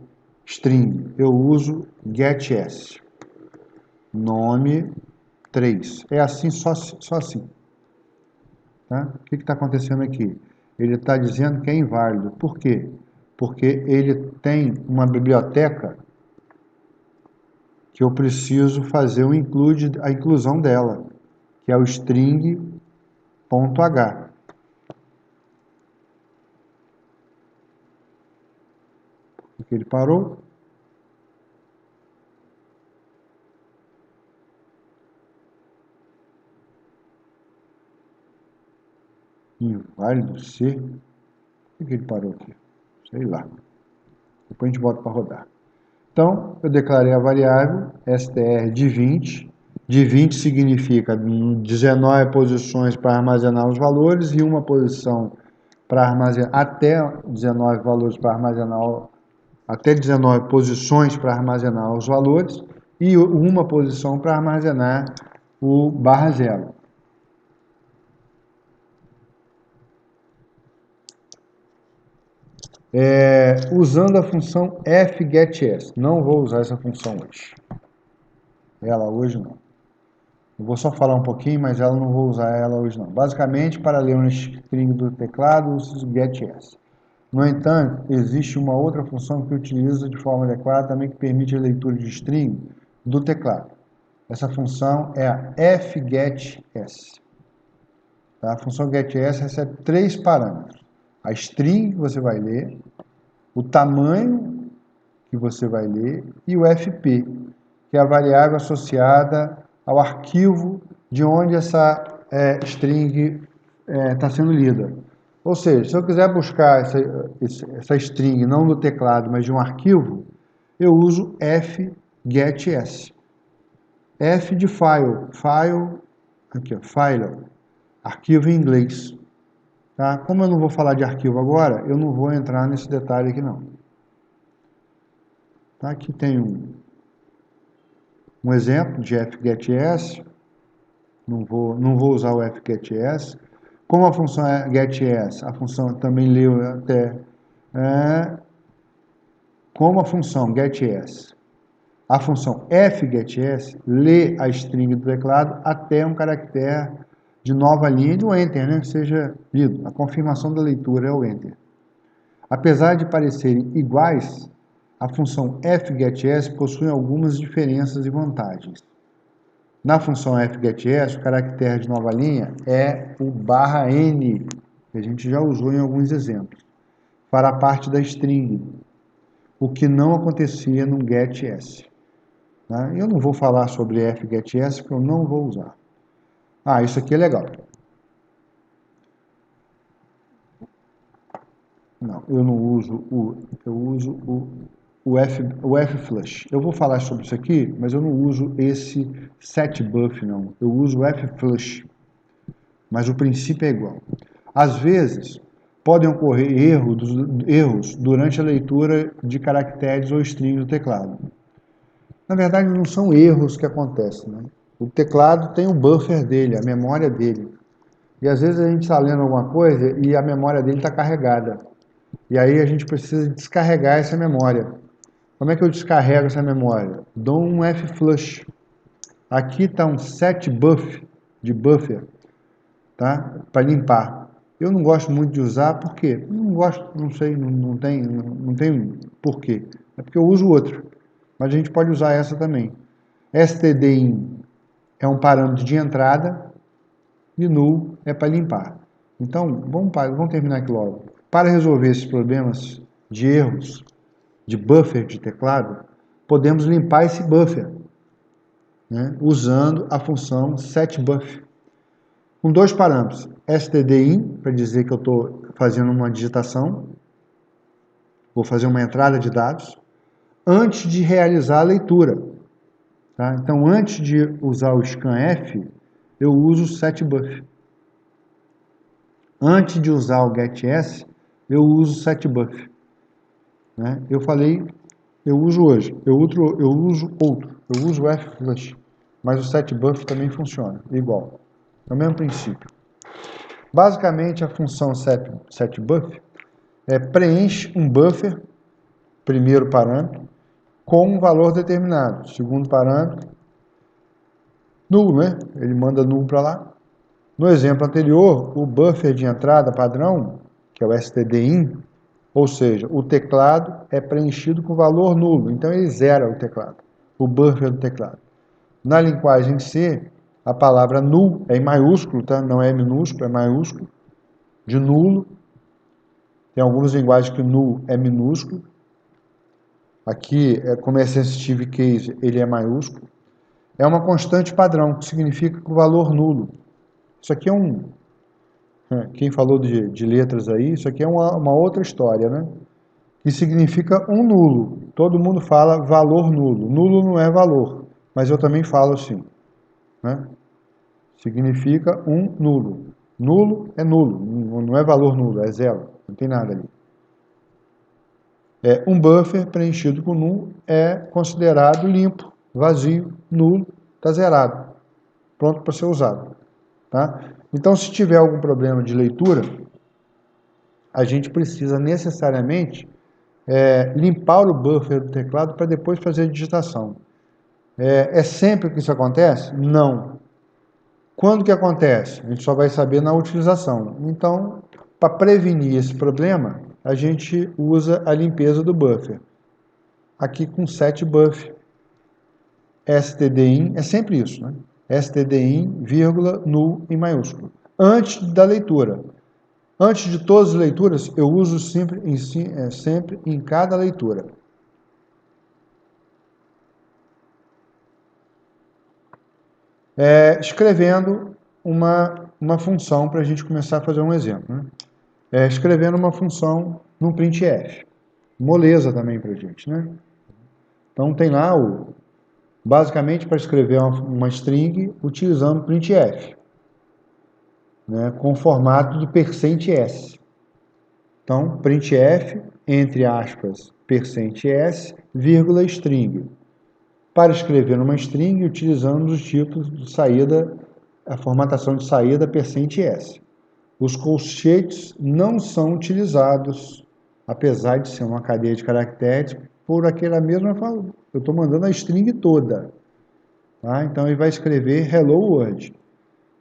string. Eu uso getS. Nome 3. É assim, só assim. Tá? O que está acontecendo aqui? Ele está dizendo que é inválido. Por quê? Porque ele tem uma biblioteca que eu preciso fazer a inclusão dela, que é o string.h. Porque ele parou. Inválido C. Por que ele parou aqui? Sei lá. Depois a gente bota para rodar. Então, eu declarei a variável str de 20. De 20 significa 19 posições para armazenar os valores e uma posição para armazenar até 19 valores para armazenar até 19 posições para armazenar os valores e uma posição para armazenar o /0. Usando a função fgetS. Não vou usar essa função hoje. Ela hoje não. Eu vou só falar um pouquinho, mas ela não vou usar ela hoje não. Basicamente, para ler um string do teclado, uso getS. No entanto, existe uma outra função que utiliza de forma adequada também que permite a leitura de string do teclado. Essa função é a fgetS. Tá? A função getS recebe 3 parâmetros. A string que você vai ler, o tamanho que você vai ler e o fp, que é a variável associada ao arquivo de onde essa string está sendo lida. Ou seja, se eu quiser buscar essa string não no teclado, mas de um arquivo, eu uso fgetS. F de file, aqui ó, file, arquivo em inglês. Tá? Como eu não vou falar de arquivo agora, eu não vou entrar nesse detalhe aqui não. Tá? Aqui tem um exemplo de fgetS, não vou usar o fgetS. Como a função é getS, a função também leu até... como a função getS, a função fgetS lê a string do teclado até um caractere de nova linha do Enter, né? Seja lido. A confirmação da leitura é o Enter. Apesar de parecerem iguais, a função fgetS possui algumas diferenças e vantagens. Na função fgetS, o caractere de nova linha é o /n, que a gente já usou em alguns exemplos, para a parte da string, o que não acontecia no getS. Tá? Eu não vou falar sobre fgetS, porque eu não vou usar. Ah, isso aqui é legal. Não, eu não uso eu uso o flush. Eu vou falar sobre isso aqui, mas eu não uso esse setBuff, não. Eu uso o flush, mas o princípio é igual. Às vezes, podem ocorrer erros durante a leitura de caracteres ou strings do teclado. Na verdade, não são erros que acontecem, né? O teclado tem o buffer dele, a memória dele. E às vezes a gente está lendo alguma coisa e a memória dele está carregada. E aí a gente precisa descarregar essa memória. Como é que eu descarrego essa memória? Dou um flush. Aqui está um setBuff, de buffer, tá? Para limpar. Eu não gosto muito de usar, por quê? Não gosto, não sei, não tem porquê. É porque eu uso outro. Mas a gente pode usar essa também. stdin é um parâmetro de entrada e null é para limpar. Então, vamos terminar aqui logo. Para resolver esses problemas de erros de buffer de teclado, podemos limpar esse buffer, né, usando a função setBuff. Com 2 parâmetros, stdin, para dizer que eu estou fazendo uma digitação, vou fazer uma entrada de dados, antes de realizar a leitura. Tá? Então, antes de usar o scanf, eu uso o setBuff. Antes de usar o getS, eu uso o setBuff. Né? Eu falei, eu uso hoje, eu uso outro, eu uso o flush, mas o setBuff também funciona, igual, é o mesmo princípio. Basicamente, a função setBuff preenche um buffer, primeiro parâmetro, com um valor determinado. Segundo parâmetro, null, né? Ele manda null para lá. No exemplo anterior, o buffer de entrada padrão, que é o stdin, ou seja, o teclado é preenchido com valor nulo, então ele zera o teclado, o buffer do teclado. Na linguagem C, a palavra null é em maiúsculo, tá? Não é minúsculo, é maiúsculo, de nulo. Tem algumas linguagens que o null é minúsculo. Aqui, como é sensitive case, ele é maiúsculo. É uma constante padrão, que significa que o valor nulo. Isso aqui quem falou de letras aí, isso aqui é uma outra história, né? Que significa um nulo. Todo mundo fala valor nulo. Nulo não é valor, mas eu também falo assim, né? Significa um nulo. Nulo é nulo, não é valor nulo, é zero, não tem nada ali. Um buffer preenchido com null é considerado limpo, vazio, nulo, está zerado, pronto para ser usado. Tá? Então, se tiver algum problema de leitura, a gente precisa necessariamente limpar o buffer do teclado para depois fazer a digitação. É sempre que isso acontece? Não. Quando que acontece? A gente só vai saber na utilização. Então, para prevenir esse problema, a gente usa a limpeza do buffer. Aqui com setBuff, stdin, é sempre isso, né? stdin, vírgula, null em maiúsculo. Antes da leitura. Antes de todas as leituras, eu uso sempre em cada leitura. Escrevendo uma função para a gente começar a fazer um exemplo. Né? Escrevendo uma função num printf. Moleza também para a gente. Né? Então tem lá basicamente para escrever uma string utilizando printf. Né, com formato de %s. Então, printf, entre aspas, %s, vírgula, string. Para escrever uma string, utilizando os tipos de saída, a formatação de saída %s. Os colchetes não são utilizados, apesar de ser uma cadeia de caracteres, por aquela mesma forma. Eu estou mandando a string toda. Tá? Então, ele vai escrever hello world.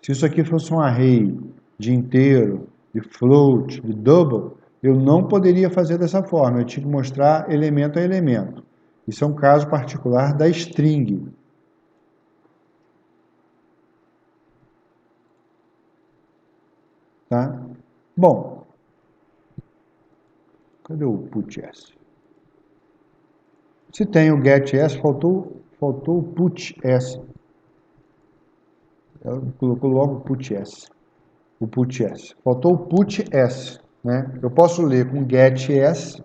Se isso aqui fosse um array de inteiro, de float, de double, eu não poderia fazer dessa forma. Eu tinha que mostrar elemento a elemento. Isso é um caso particular da string. Tá? Bom, cadê o putS? Se tem o getS, faltou o putS. Ela colocou logo o putS. O putS. Faltou o putS. Né? Eu posso ler com getS,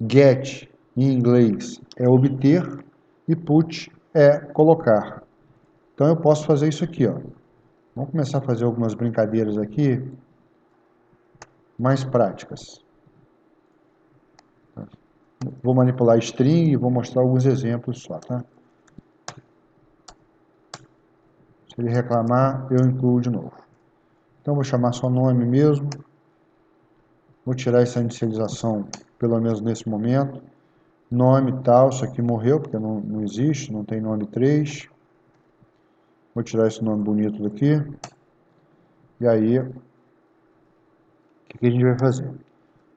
get em inglês é obter e put é colocar. Então eu posso fazer isso aqui, ó. Vamos começar a fazer algumas brincadeiras aqui mais práticas. Vou manipular string e vou mostrar alguns exemplos só, tá? Se ele reclamar, eu incluo de novo. Então vou chamar só nome mesmo. Vou tirar essa inicialização, pelo menos nesse momento. Nome tal, isso aqui morreu, porque não existe, não tem nome 3. Vou tirar esse nome bonito daqui. E aí, o que a gente vai fazer?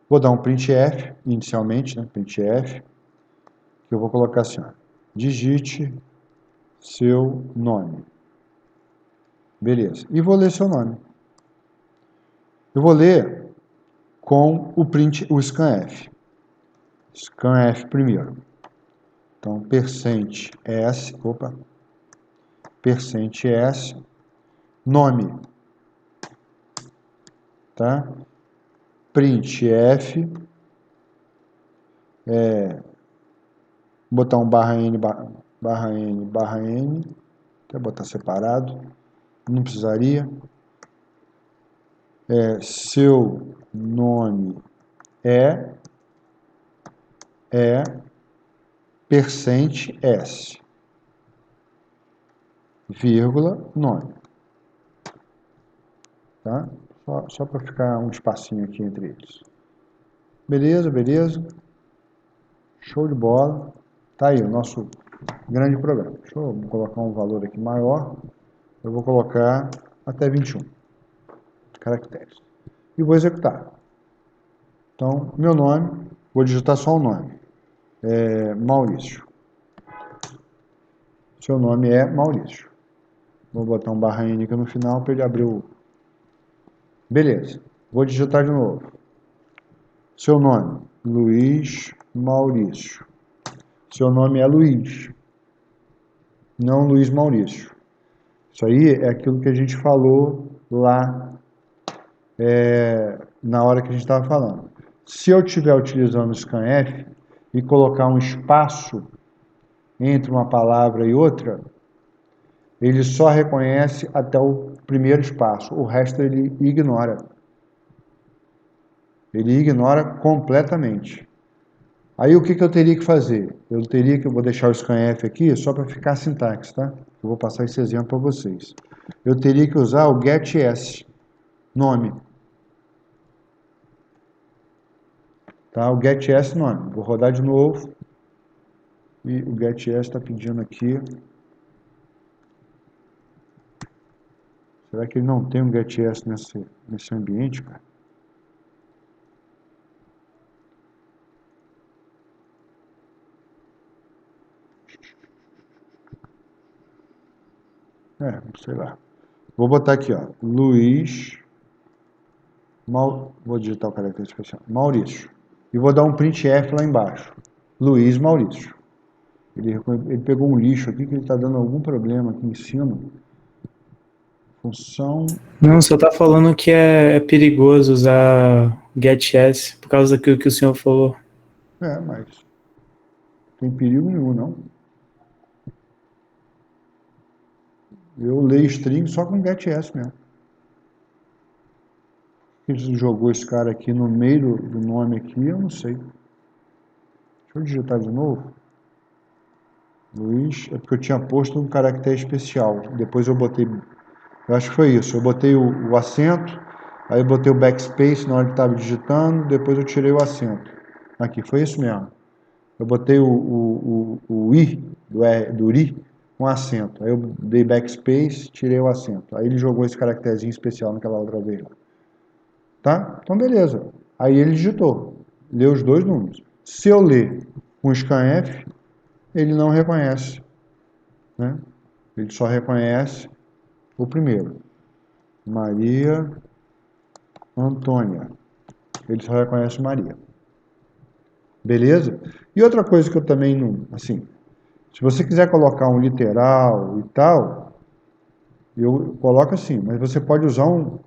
Vou dar um printf, inicialmente, né? Printf, que eu vou colocar assim, ó, digite seu nome. Beleza. E vou ler seu nome. Eu vou ler com o scanf. Scanf primeiro. Então, %s, %s, nome, tá? Printf, botar um /n, até botar separado, não precisaria. Seu nome é %s, vírgula, nome. Tá? Só para ficar um espacinho aqui entre eles. Beleza, beleza. Show de bola. Tá aí o nosso grande programa. Deixa eu colocar um valor aqui maior. Eu vou colocar até 21 caracteres. E vou executar. Então, meu nome, vou digitar só o nome. Maurício. Seu nome é Maurício. Vou botar um /n aqui no final para ele abrir o... Beleza. Vou digitar de novo. Seu nome, Luiz Maurício. Seu nome é Luiz, não Luiz Maurício. Isso aí é aquilo que a gente falou lá na hora que a gente estava falando. Se eu estiver utilizando o scanf e colocar um espaço entre uma palavra e outra, ele só reconhece até o primeiro espaço, o resto ele ignora. Ele ignora completamente. Aí o que eu teria que fazer? Eu vou deixar o scanf aqui só para ficar a sintaxe, tá? Eu vou passar esse exemplo para vocês. Eu teria que usar o getS, nome. Tá? O getS nome. Vou rodar de novo. E o getS está pedindo aqui. Será que ele não tem um getS nesse ambiente, cara? Sei lá. Vou botar aqui, ó. Luiz. Vou digitar o caractere especial. Maurício. E vou dar um printf lá embaixo. Luiz Maurício. Ele pegou um lixo aqui que ele está dando algum problema aqui em cima. Função. Não, só tá falando que é perigoso usar getS por causa daquilo que o senhor falou. Mas não tem perigo nenhum, não. Eu leio string só com getS mesmo. Ele jogou esse cara aqui no meio do nome aqui, eu não sei. Deixa eu digitar de novo. Luiz, é porque eu tinha posto um caractere especial. Depois eu botei, eu acho que foi isso. Eu botei o acento, aí eu botei o backspace na hora que estava digitando, depois eu tirei o acento. Aqui, foi isso mesmo. Eu botei o I, do RI, com acento. Aí eu dei backspace, tirei o acento. Aí ele jogou esse caracterezinho especial naquela outra vez lá. Tá? Então, beleza. Aí ele digitou. Leu os dois números. Se eu ler com scanf, ele não reconhece. Né? Ele só reconhece o primeiro. Maria Antônia. Ele só reconhece Maria. Beleza? E outra coisa que eu também não... Assim, se você quiser colocar um literal e tal, eu coloco assim, mas você pode usar um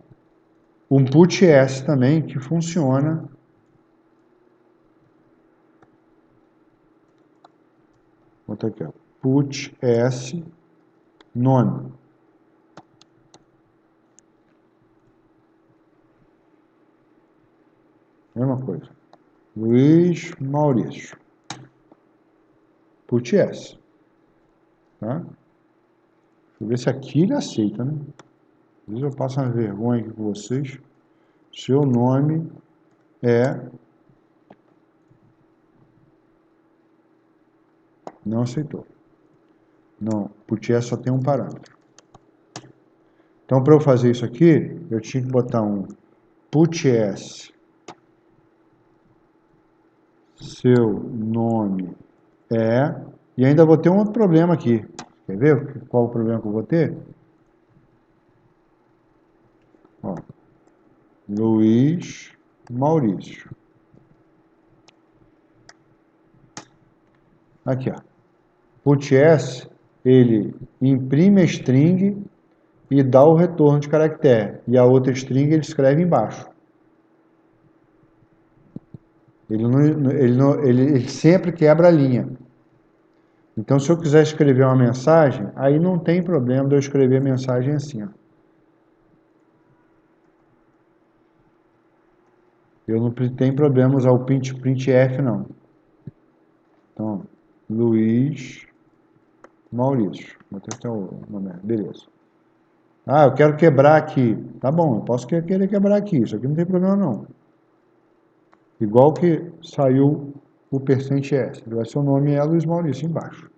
puts também, que funciona. Vou botar aqui, ó. Puts nome. Mesma coisa. Luiz Maurício. Puts. Tá? Deixa eu ver se aqui ele aceita, né? Às vezes eu passo uma vergonha aqui com vocês. Seu nome é... Não aceitou. Não, puts só tem um parâmetro. Então, para eu fazer isso aqui, eu tinha que botar um puts. Seu nome é... E ainda vou ter um outro problema aqui. Quer ver qual o problema que eu vou ter? Ó, Luiz Maurício. Aqui, ó. Puts, ele imprime a string e dá o retorno de caractere. E a outra string ele escreve embaixo. Ele sempre quebra a linha. Então, se eu quiser escrever uma mensagem, aí não tem problema de eu escrever a mensagem assim, ó. Eu não tenho problema usar o printf, não. Então, Luiz Maurício. Vou testar o nome. Beleza. Ah, eu quero quebrar aqui. Tá bom, eu posso querer quebrar aqui. Isso aqui não tem problema, não. Igual que saiu o %S. Vai ser o nome é Luiz Maurício embaixo.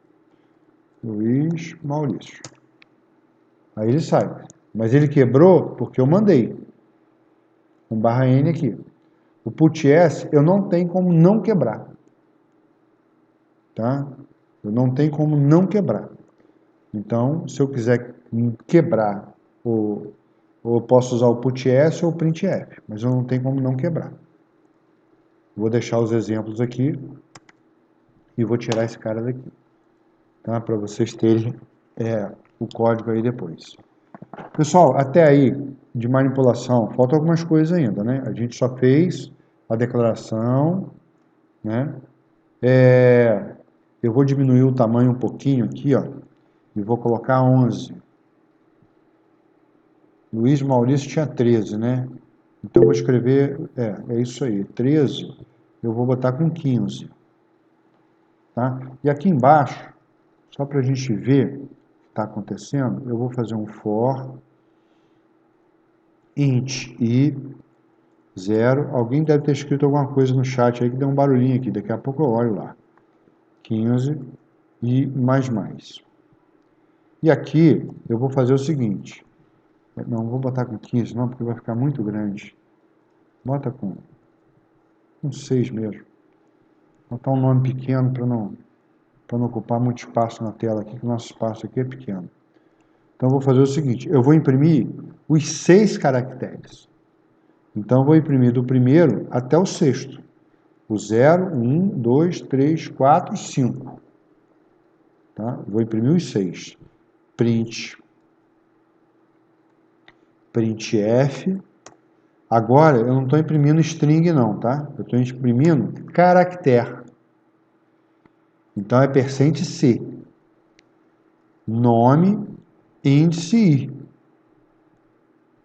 Luiz Maurício. Aí ele sai. Mas ele quebrou porque eu mandei. Um /n aqui. O puts eu não tenho como não quebrar. Tá? Eu não tenho como não quebrar. Então, se eu quiser quebrar, ou eu posso usar o puts ou o printf, mas eu não tenho como não quebrar. Vou deixar os exemplos aqui e vou tirar esse cara daqui, tá? Para vocês terem o código aí depois. Pessoal, até aí de manipulação, falta algumas coisas ainda, né? A gente só fez a declaração, né? Eu vou diminuir o tamanho um pouquinho aqui, ó, e vou colocar 11. Luiz Maurício tinha 13, né? Então, eu vou escrever, é isso aí, 13, eu vou botar com 15. Tá? E aqui embaixo, só para a gente ver o que está acontecendo, eu vou fazer um for int i 0. Alguém deve ter escrito alguma coisa no chat aí que deu um barulhinho aqui. Daqui a pouco eu olho lá. 15 e mais. E aqui eu vou fazer o seguinte. Não vou botar com 15 não, porque vai ficar muito grande. Bota com 6 mesmo. Vou botar um nome pequeno para não ocupar muito espaço na tela aqui, que o nosso espaço aqui é pequeno. Então eu vou fazer o seguinte. Eu vou imprimir os 6 caracteres. Então eu vou imprimir do primeiro até o 6º. O 0, 1, 2, 3, 4, 5. Tá? Vou imprimir os 6. Printf. Agora, eu não estou imprimindo string não, tá? Eu estou imprimindo caractere. Então, é %C. Nome, índice I.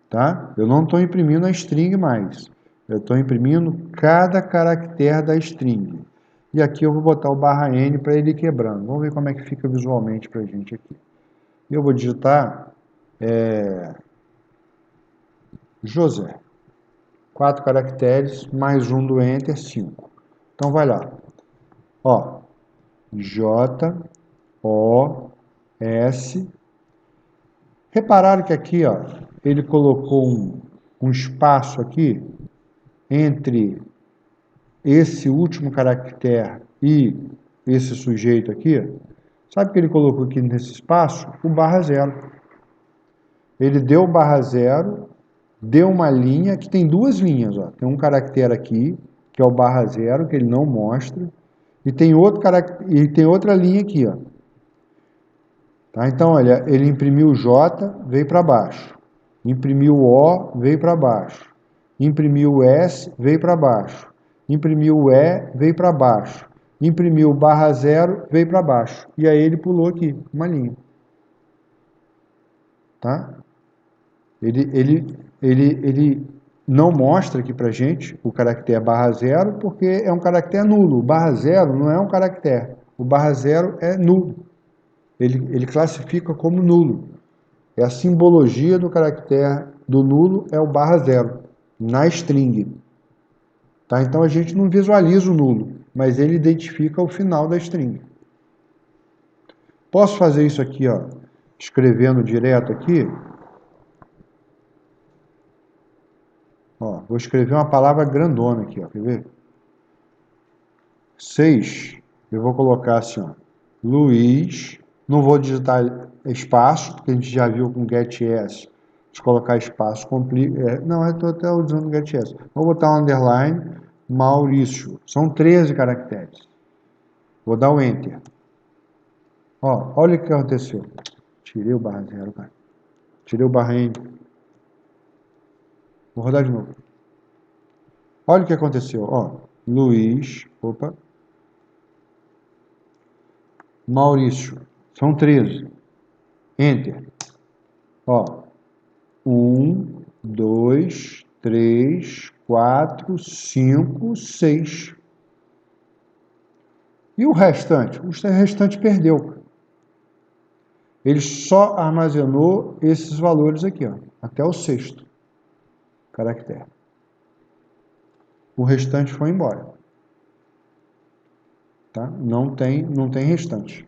Tá? Eu não estou imprimindo a string mais. Eu estou imprimindo cada caractere da string. E aqui eu vou botar o /n para ele ir quebrando. Vamos ver como é que fica visualmente para a gente aqui. Eu vou digitar José. 4 caracteres, mais um do Enter, 5. Então, vai lá. Ó, J, O, S. Repararam que aqui, ó, ele colocou um espaço aqui entre esse último caractere e esse sujeito aqui? Sabe o que ele colocou aqui nesse espaço? O /0. Ele deu o /0, deu uma linha, que tem 2 linhas, ó. Tem um caractere aqui, que é o /0, que ele não mostra, e tem outro caractere, e tem outra linha aqui, ó. Tá? Então, olha, ele imprimiu o J, veio para baixo. Imprimiu o O, veio para baixo. Imprimiu o S, veio para baixo. Imprimiu o E, veio para baixo. Imprimiu o /0, veio para baixo. E aí ele pulou aqui, uma linha. Tá? Ele não mostra aqui para gente o caractere /0, porque é um caractere nulo. O /0 não é um caractere. O /0 é nulo. Ele classifica como nulo. É a simbologia do caractere do nulo, é o /0, na string. Tá? Então a gente não visualiza o nulo, mas ele identifica o final da string. Posso fazer isso aqui, ó, escrevendo direto aqui? Ó, vou escrever uma palavra grandona aqui, ó, quer ver? 6, eu vou colocar assim, ó, Luiz, não vou digitar espaço, porque a gente já viu com GetS, se colocar espaço, não, eu estou até usando GetS. Vou botar um underline, Maurício, são 13 caracteres. Vou dar o Enter. Ó, olha o que aconteceu. Tirei o /0, cara. Tirei o /n. Vou rodar de novo. Olha o que aconteceu, ó. Luiz, opa. Maurício, são 13. Enter. Ó, 1, 2, 3, 4, 5, 6. E o restante? O restante perdeu. Ele só armazenou esses valores aqui, ó, até o 6º caractere. O restante foi embora. Tá? Não tem restante.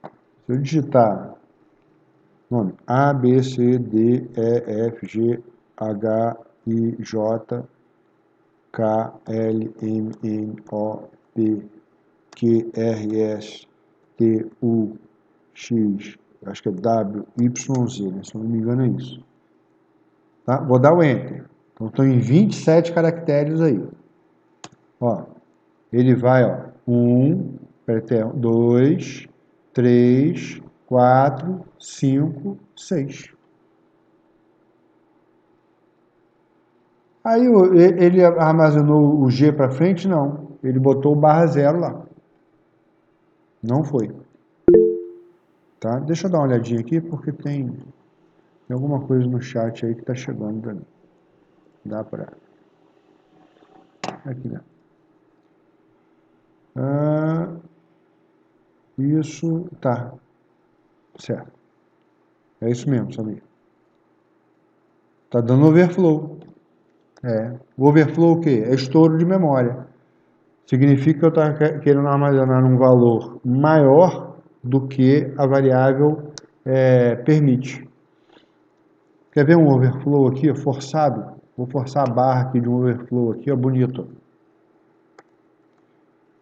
Se eu digitar nome A, B, C, D, E, F, G, H, I, J, K, L, M, N, O, P, Q, R, S, T, U, X, acho que é W, Y, Z, né? Se eu não me engano é isso. Tá? Vou dar o Enter. Então, estou em 27 caracteres aí. Ó, ele vai, ó, 2, 3, 4, 5, 6. Aí ele armazenou o G para frente? Não. Ele botou o /0 lá. Não foi. Tá? Deixa eu dar uma olhadinha aqui, porque tem alguma coisa no chat aí que está chegando para mim. Dá para... Aqui, né? Isso, tá. Certo. É isso mesmo, Samir. Está dando overflow. O overflow o quê? É estouro de memória. Significa que eu estou querendo armazenar um valor maior do que a variável permite. Quer ver um overflow aqui, forçado? Vou forçar a barra aqui de um overflow aqui, bonito.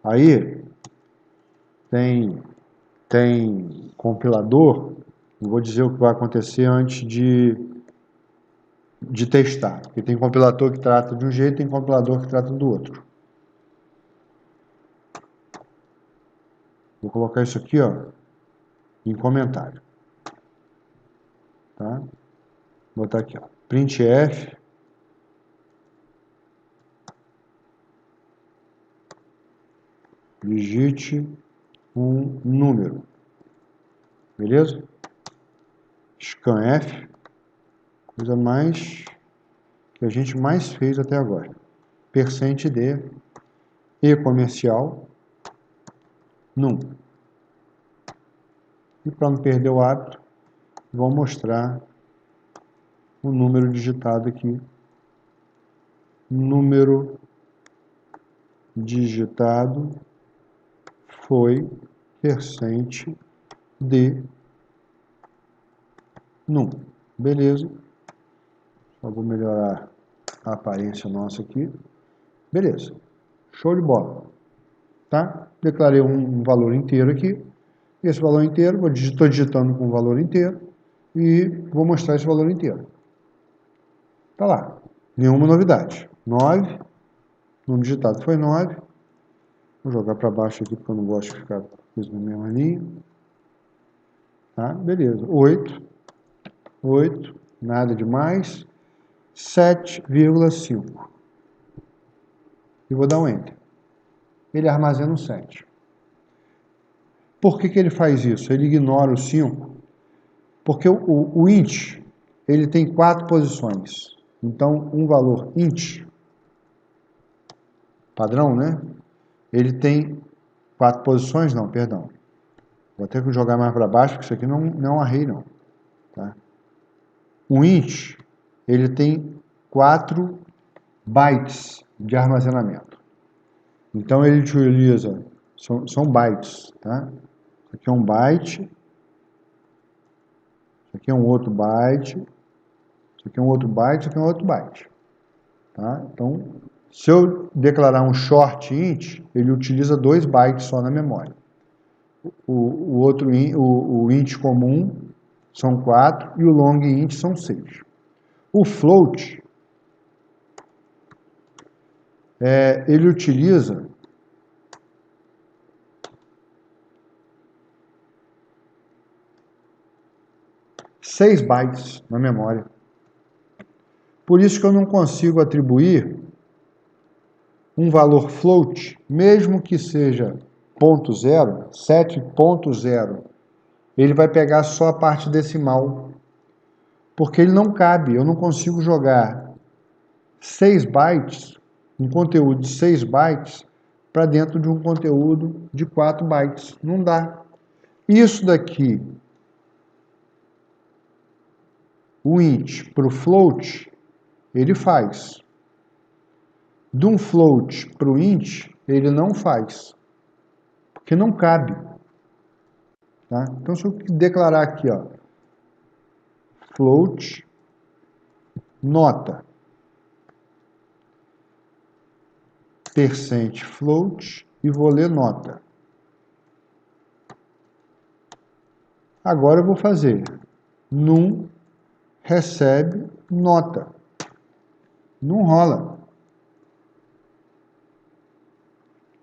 Aí, tem compilador, eu vou dizer o que vai acontecer antes de testar. Porque tem compilador que trata de um jeito, tem compilador que trata do outro. Vou colocar isso aqui, em comentário. Tá? Vou botar aqui, printf digite um número. Beleza? Scanf, coisa mais que a gente mais fez até agora. %d e comercial num. E para não perder o hábito, vou mostrar o número digitado aqui. Número digitado foi %d num. Beleza. Só vou melhorar a aparência nossa aqui. Beleza. Show de bola. Tá? Declarei um valor inteiro aqui. Esse valor inteiro, estou digitando com o valor inteiro e vou mostrar esse valor inteiro. Tá lá. Nenhuma novidade. 9. O número digitado foi 9. Vou jogar para baixo aqui porque eu não gosto de ficar preso na mesma linha. Tá? Beleza. 8. 8. Nada demais. 7,5. E vou dar um Enter. Ele armazena um 7. Por que ele faz isso? Ele ignora o 5. Porque o int, ele tem 4 posições. Então, um valor int, padrão, né? Ele tem 4 posições? Não, perdão. Vou ter que jogar mais para baixo, porque isso aqui não é um array, não. Tá? O int, ele tem 4 bytes de armazenamento. Então, ele utiliza, são bytes, tá? Isso aqui é um byte, isso aqui é um outro byte, isso aqui é um outro byte, isso aqui é um outro byte. Tá? Então, se eu declarar um short int, ele utiliza 2 bytes só na memória. O int comum são 4 e o long int são 6. O float, ele utiliza 6 bytes na memória. Por isso que eu não consigo atribuir um valor float, mesmo que seja 0.0, 7.0, ele vai pegar só a parte decimal, porque ele não cabe, eu não consigo jogar 6 bytes, um conteúdo de 6 bytes, para dentro de um conteúdo de 4 bytes. Não dá. Isso daqui, o int para o float, ele faz. De um float para o int, ele não faz. Porque não cabe. Tá? Então, se eu declarar aqui, float, nota, %float, e vou ler nota. Agora eu vou fazer num recebe nota. Não rola.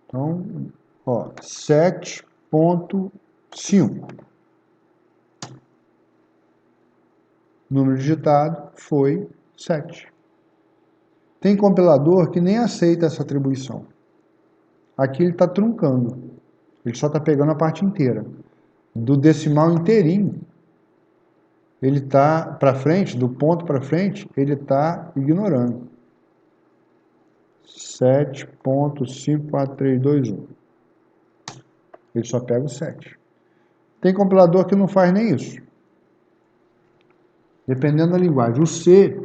Então, 7.5. Número digitado foi 7. Tem compilador que nem aceita essa atribuição. Aqui ele está truncando. Ele só está pegando a parte inteira. Do decimal inteirinho, ele está para frente, do ponto para frente, ele está ignorando. 7.54321. Ele só pega o 7. Tem compilador que não faz nem isso. Dependendo da linguagem. O C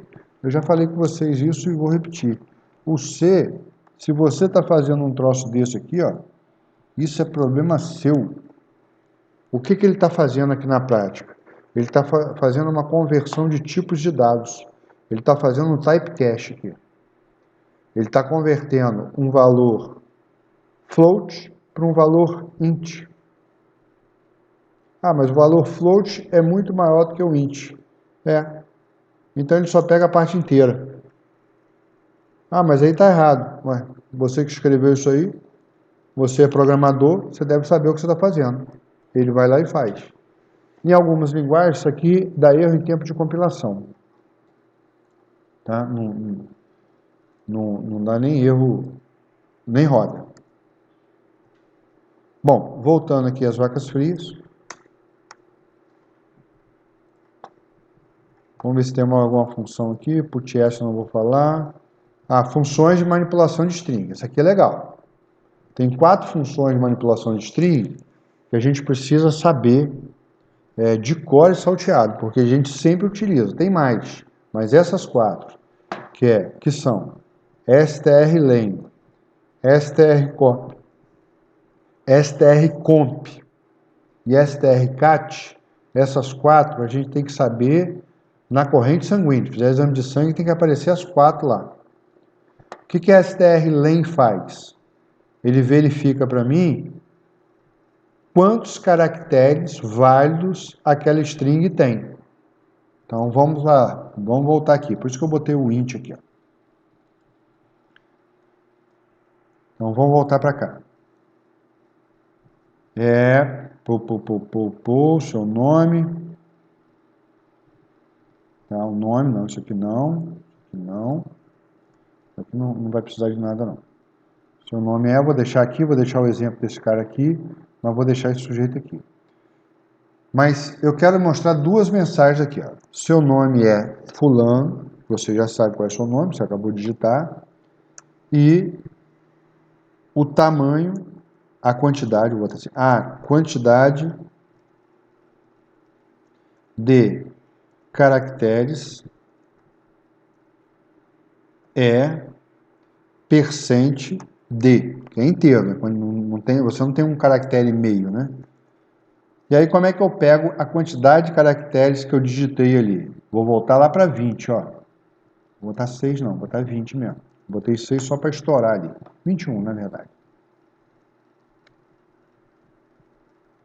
Eu já falei com vocês isso e vou repetir. O C, se você está fazendo um troço desse aqui, ó, isso é problema seu. O que ele está fazendo aqui na prática? Ele está fazendo uma conversão de tipos de dados. Ele está fazendo um typecast aqui. Ele está convertendo um valor float para um valor int. Ah, mas o valor float é muito maior do que o int. É. Então ele só pega a parte inteira. Ah, mas aí está errado. Ué, você que escreveu isso aí, você é programador, você deve saber o que você está fazendo. Ele vai lá e faz. Em algumas linguagens, isso aqui dá erro em tempo de compilação. Tá? Não dá nem erro, nem roda. Bom, voltando aqui às vacas frias. Vamos ver se tem alguma função aqui. Putts eu não vou falar. Ah, funções de manipulação de string. Isso aqui é legal. Tem 4 funções de manipulação de string que a gente precisa saber de cor e salteado, porque a gente sempre utiliza. Tem mais, mas essas 4, que são strlen, strcomp, strcomp e strcat, essas 4 a gente tem que saber na corrente sanguínea. Se fizer exame de sangue, tem que aparecer as 4 lá. O que a strlen faz? Ele verifica para mim quantos caracteres válidos aquela string tem. Então vamos lá, vamos voltar aqui. Por isso que eu botei o int aqui. Ó. Então vamos voltar para cá. Seu nome. Tá, o nome, não, isso aqui não. Isso aqui não vai precisar de nada não. Seu nome vou deixar aqui, vou deixar o exemplo desse cara aqui, mas vou deixar esse sujeito aqui. Mas eu quero mostrar 2 mensagens aqui. Ó. Seu nome é fulano, você já sabe qual é o seu nome, você acabou de digitar. E o tamanho, a quantidade, vou botar assim, a quantidade de caracteres é percent de, que é inteiro, né? Quando você não tem um caractere e meio, né? E aí, como é que eu pego a quantidade de caracteres que eu digitei ali? Vou voltar lá para 20, ó. Vou botar 6 não, vou botar 20 mesmo. Botei 6 só para estourar ali. 21, na verdade.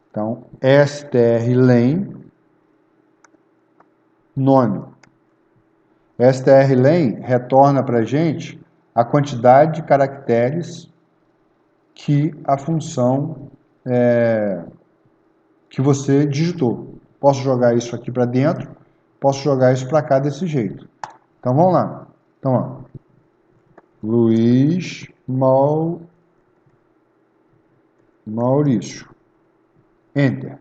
Então, strlen, nome. strlen retorna para a gente a quantidade de caracteres que a função que você digitou. Posso jogar isso aqui para dentro, posso jogar isso para cá desse jeito. Então vamos lá. Então, ó, Luiz Maurício. Enter.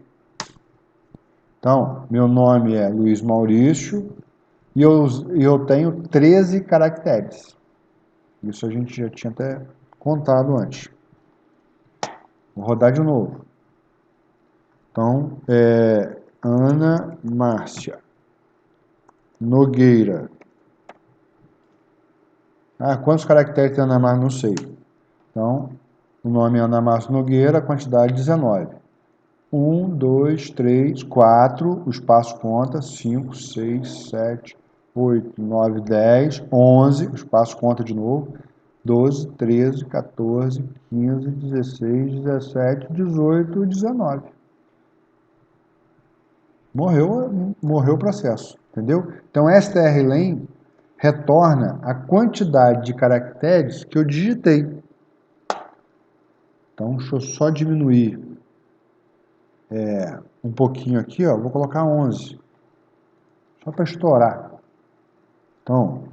Então, meu nome é Luiz Maurício e eu tenho 13 caracteres. Isso a gente já tinha até contado antes. Vou rodar de novo. Então, Ana Márcia Nogueira. Ah, quantos caracteres tem Ana Márcia? Não sei. Então, o nome é Ana Márcia Nogueira, a quantidade 19. 1, 2, 3, 4, o espaço conta, 5, 6, 7, 8, 9, 10, 11, o espaço conta de novo, 12, 13, 14, 15, 16, 17, 18, 19. Morreu o processo, entendeu? Então, strlen retorna a quantidade de caracteres que eu digitei. Então, deixa eu só diminuir um pouquinho aqui, ó, vou colocar 11. Só para estourar. Então,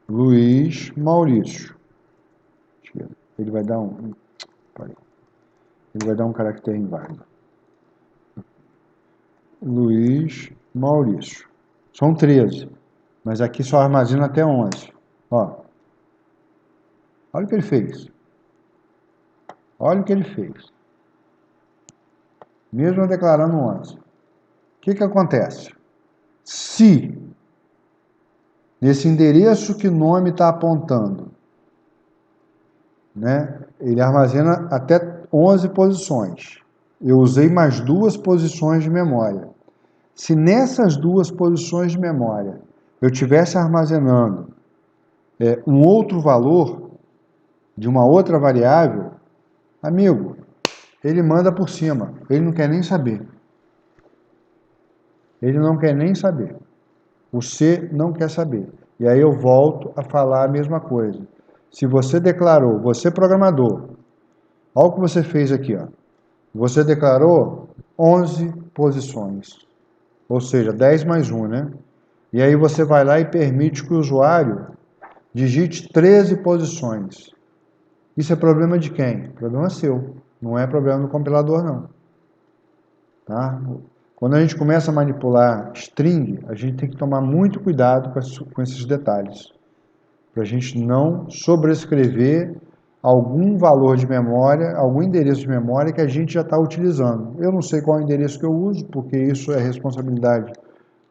Luiz Maurício. Ele vai dar ele vai dar um caractere inválido. Luiz Maurício. São 13, mas aqui só armazena até 11. Ó. Olha o que ele fez. Olha o que ele fez. Mesmo declarando 11. O que acontece? Se nesse endereço que o nome está apontando, né? Ele armazena até 11 posições. Eu usei mais 2 posições de memória. Se nessas 2 posições de memória eu tivesse armazenando um outro valor de uma outra variável, amigo, ele manda por cima. Ele não quer nem saber. Ele não quer nem saber. O C não quer saber. E aí eu volto a falar a mesma coisa. Se você declarou, você programador, olha o que você fez aqui, ó. Você declarou 11 posições, ou seja, 10 mais 1, né? E aí você vai lá e permite que o usuário digite 13 posições. Isso é problema de quem? Problema seu. Não é problema do compilador, não. Tá? Quando a gente começa a manipular string, a gente tem que tomar muito cuidado com esses detalhes, para a gente não sobrescrever algum valor de memória, algum endereço de memória que a gente já está utilizando. Eu não sei qual endereço que eu uso, porque isso é responsabilidade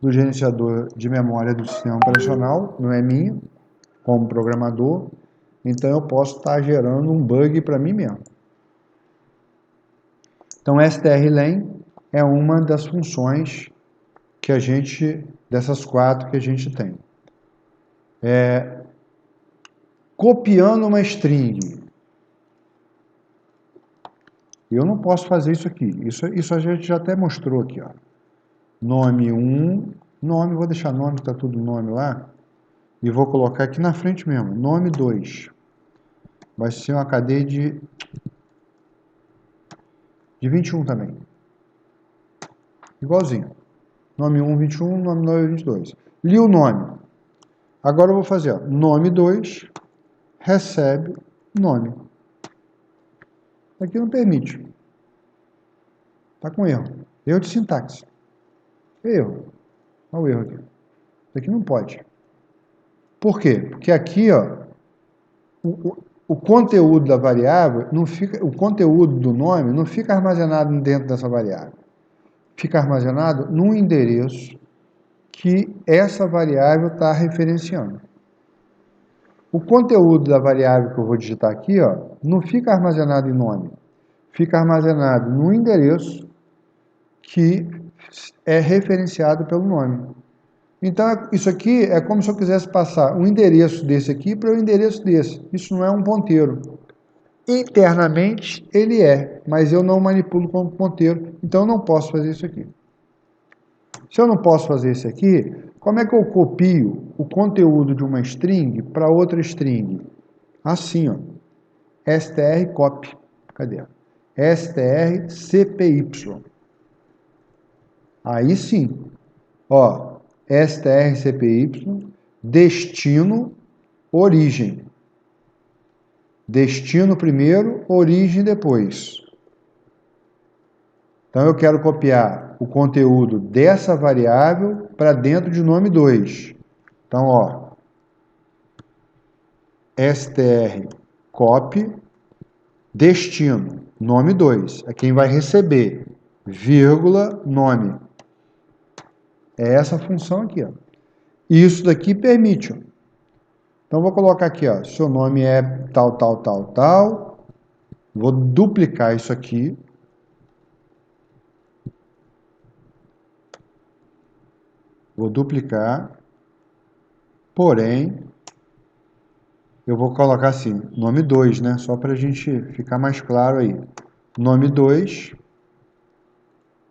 do gerenciador de memória do sistema operacional, não é minha, como programador, então eu posso estar gerando um bug para mim mesmo. Então, strlen é uma das funções que a gente, dessas 4 que a gente tem. Copiando uma string. Eu não posso fazer isso aqui. Isso a gente já até mostrou aqui, ó. Nome 1, nome, vou deixar nome, está tudo nome lá. E vou colocar aqui na frente mesmo, nome 2. Vai ser uma cadeia de 21 também. Igualzinho. Nome 1, 21, nome 9, 22. Li o nome. Agora eu vou fazer, ó, nome 2, recebe nome. Aqui não permite. Está com erro. Erro de sintaxe. Erro. Olha o erro aqui. Isso aqui não pode. Por quê? Porque aqui, ó, o conteúdo da variável, não fica, o conteúdo do nome não fica armazenado dentro dessa variável. Fica armazenado num endereço que essa variável está referenciando. O conteúdo da variável que eu vou digitar aqui, ó, não fica armazenado em nome. Fica armazenado no endereço que é referenciado pelo nome. Então, isso aqui é como se eu quisesse passar um endereço desse aqui para o endereço desse. Isso não é um ponteiro. Internamente, ele é, mas eu não manipulo como ponteiro, então eu não posso fazer isso aqui. Se eu não posso fazer isso aqui, como é que eu copio o conteúdo de uma string para outra string? Assim, ó. strcopy. Cadê? strcpy. Aí sim. Ó, strcpy, destino, origem. Destino primeiro, origem depois. Então eu quero copiar o conteúdo dessa variável para dentro de nome 2. Então, ó, strcopy, destino, nome 2. É quem vai receber, vírgula, nome. É essa função aqui, ó. Isso daqui permite, ó. Então, vou colocar aqui, ó, seu nome é tal, tal, tal, tal. Vou duplicar isso aqui. Vou duplicar. Porém, eu vou colocar assim, nome 2, né? Só para a gente ficar mais claro aí. Nome 2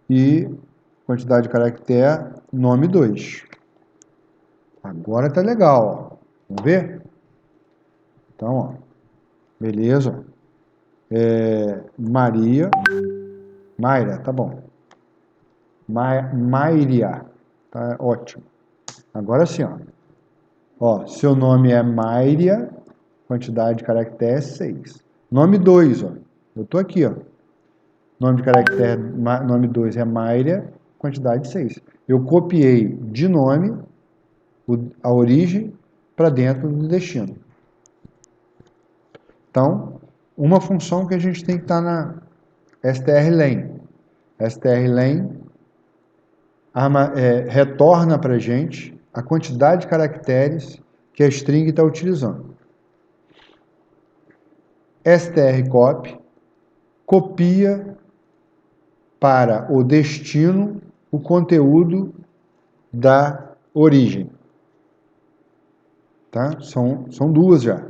e quantidade de caractere, nome 2. Agora tá legal, ó. Vamos ver? Então, ó, beleza. Maria, Mayra, tá bom. Mayria, tá ótimo. Agora sim, ó. Ó, seu nome é Mayria, quantidade de caractere 6. Nome 2, ó. Eu tô aqui, ó. Nome de caractere, nome 2 é Mayria, quantidade 6. Eu copiei de nome a origem para dentro do destino. Então, uma função que a gente tem que estar na strlen. strlen retorna para a gente a quantidade de caracteres que a string está utilizando. strcopy copia para o destino o conteúdo da origem. Tá? São duas já.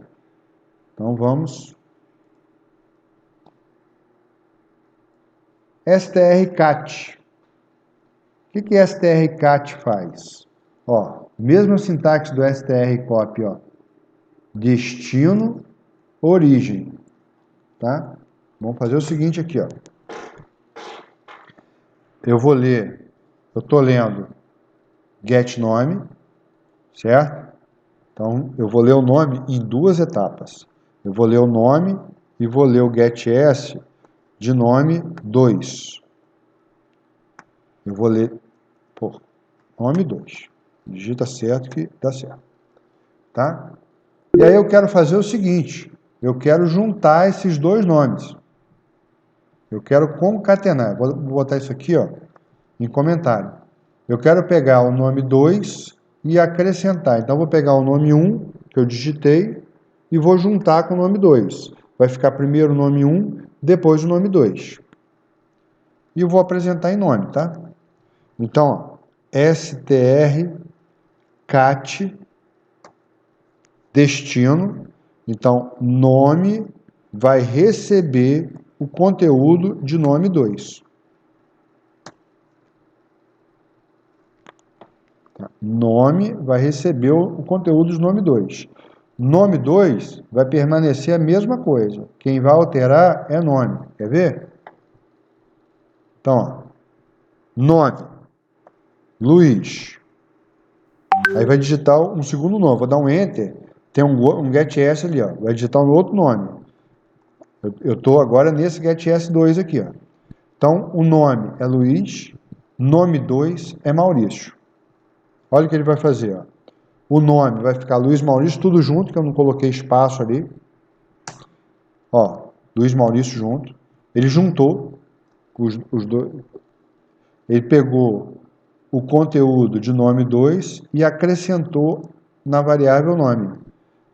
Então vamos. strcat. O que strcat faz? Ó, mesma sintaxe do strcopy, ó. Destino, origem. Tá? Vamos fazer o seguinte aqui, ó. Eu vou ler, eu estou lendo getNome, certo? Então, eu vou ler o nome em duas etapas. Eu vou ler o nome e vou ler o getS de nome 2. Eu vou ler por nome 2. Digita certo que dá certo. Tá? E aí eu quero fazer o seguinte, eu quero juntar esses dois nomes. Eu quero concatenar. Vou botar isso aqui, ó, em comentário. Eu quero pegar o nome 2 e acrescentar. Então, eu vou pegar o nome 1, que eu digitei, e vou juntar com o nome 2. Vai ficar primeiro o nome 1, depois o nome 2. E eu vou apresentar em nome, tá? Então, ó, strcat destino. Então, nome vai receber o conteúdo de nome 2. Nome vai receber o conteúdo de nome 2. Nome 2 vai permanecer a mesma coisa. Quem vai alterar é nome. Quer ver? Então, ó, nome, Luiz. Aí vai digitar um segundo nome. Vou dar um Enter. Tem um getS ali, ó. Vai digitar um outro nome. Eu estou agora nesse getS 2 aqui, ó. Então, o nome é Luiz. Nome 2 é Maurício. Olha o que ele vai fazer, ó. O nome vai ficar Luiz Maurício, tudo junto, que eu não coloquei espaço ali. Ó, Luiz Maurício junto. Ele juntou os dois. Ele pegou o conteúdo de nome 2 e acrescentou na variável nome.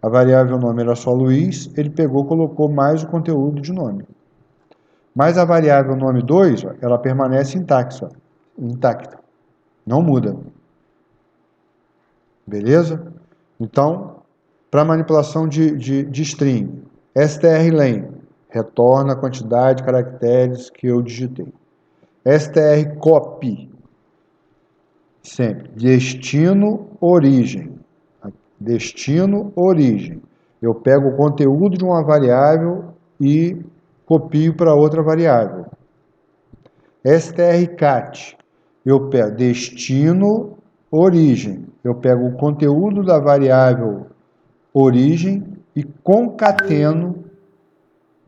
A variável nome era só Luiz, ele pegou, colocou mais o conteúdo de nome. Mas a variável nome 2, ó, ela permanece intacta. Não muda. Beleza? Então, para manipulação de string, strlen, retorna a quantidade de caracteres que eu digitei. strcopy, sempre, destino, origem. Destino, origem. Eu pego o conteúdo de uma variável e copio para outra variável. strcat, eu pego destino, origem. Eu pego o conteúdo da variável origem e concateno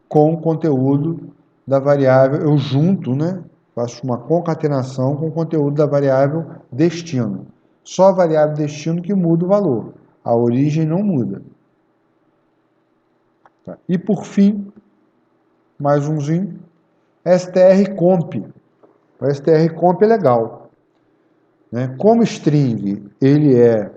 com o conteúdo da variável, eu junto, né? Faço uma concatenação com o conteúdo da variável destino. Só a variável destino que muda o valor. A origem não muda. Tá? E por fim, mais umzinho, strcomp. O strcomp é legal. Né? Como string, ele é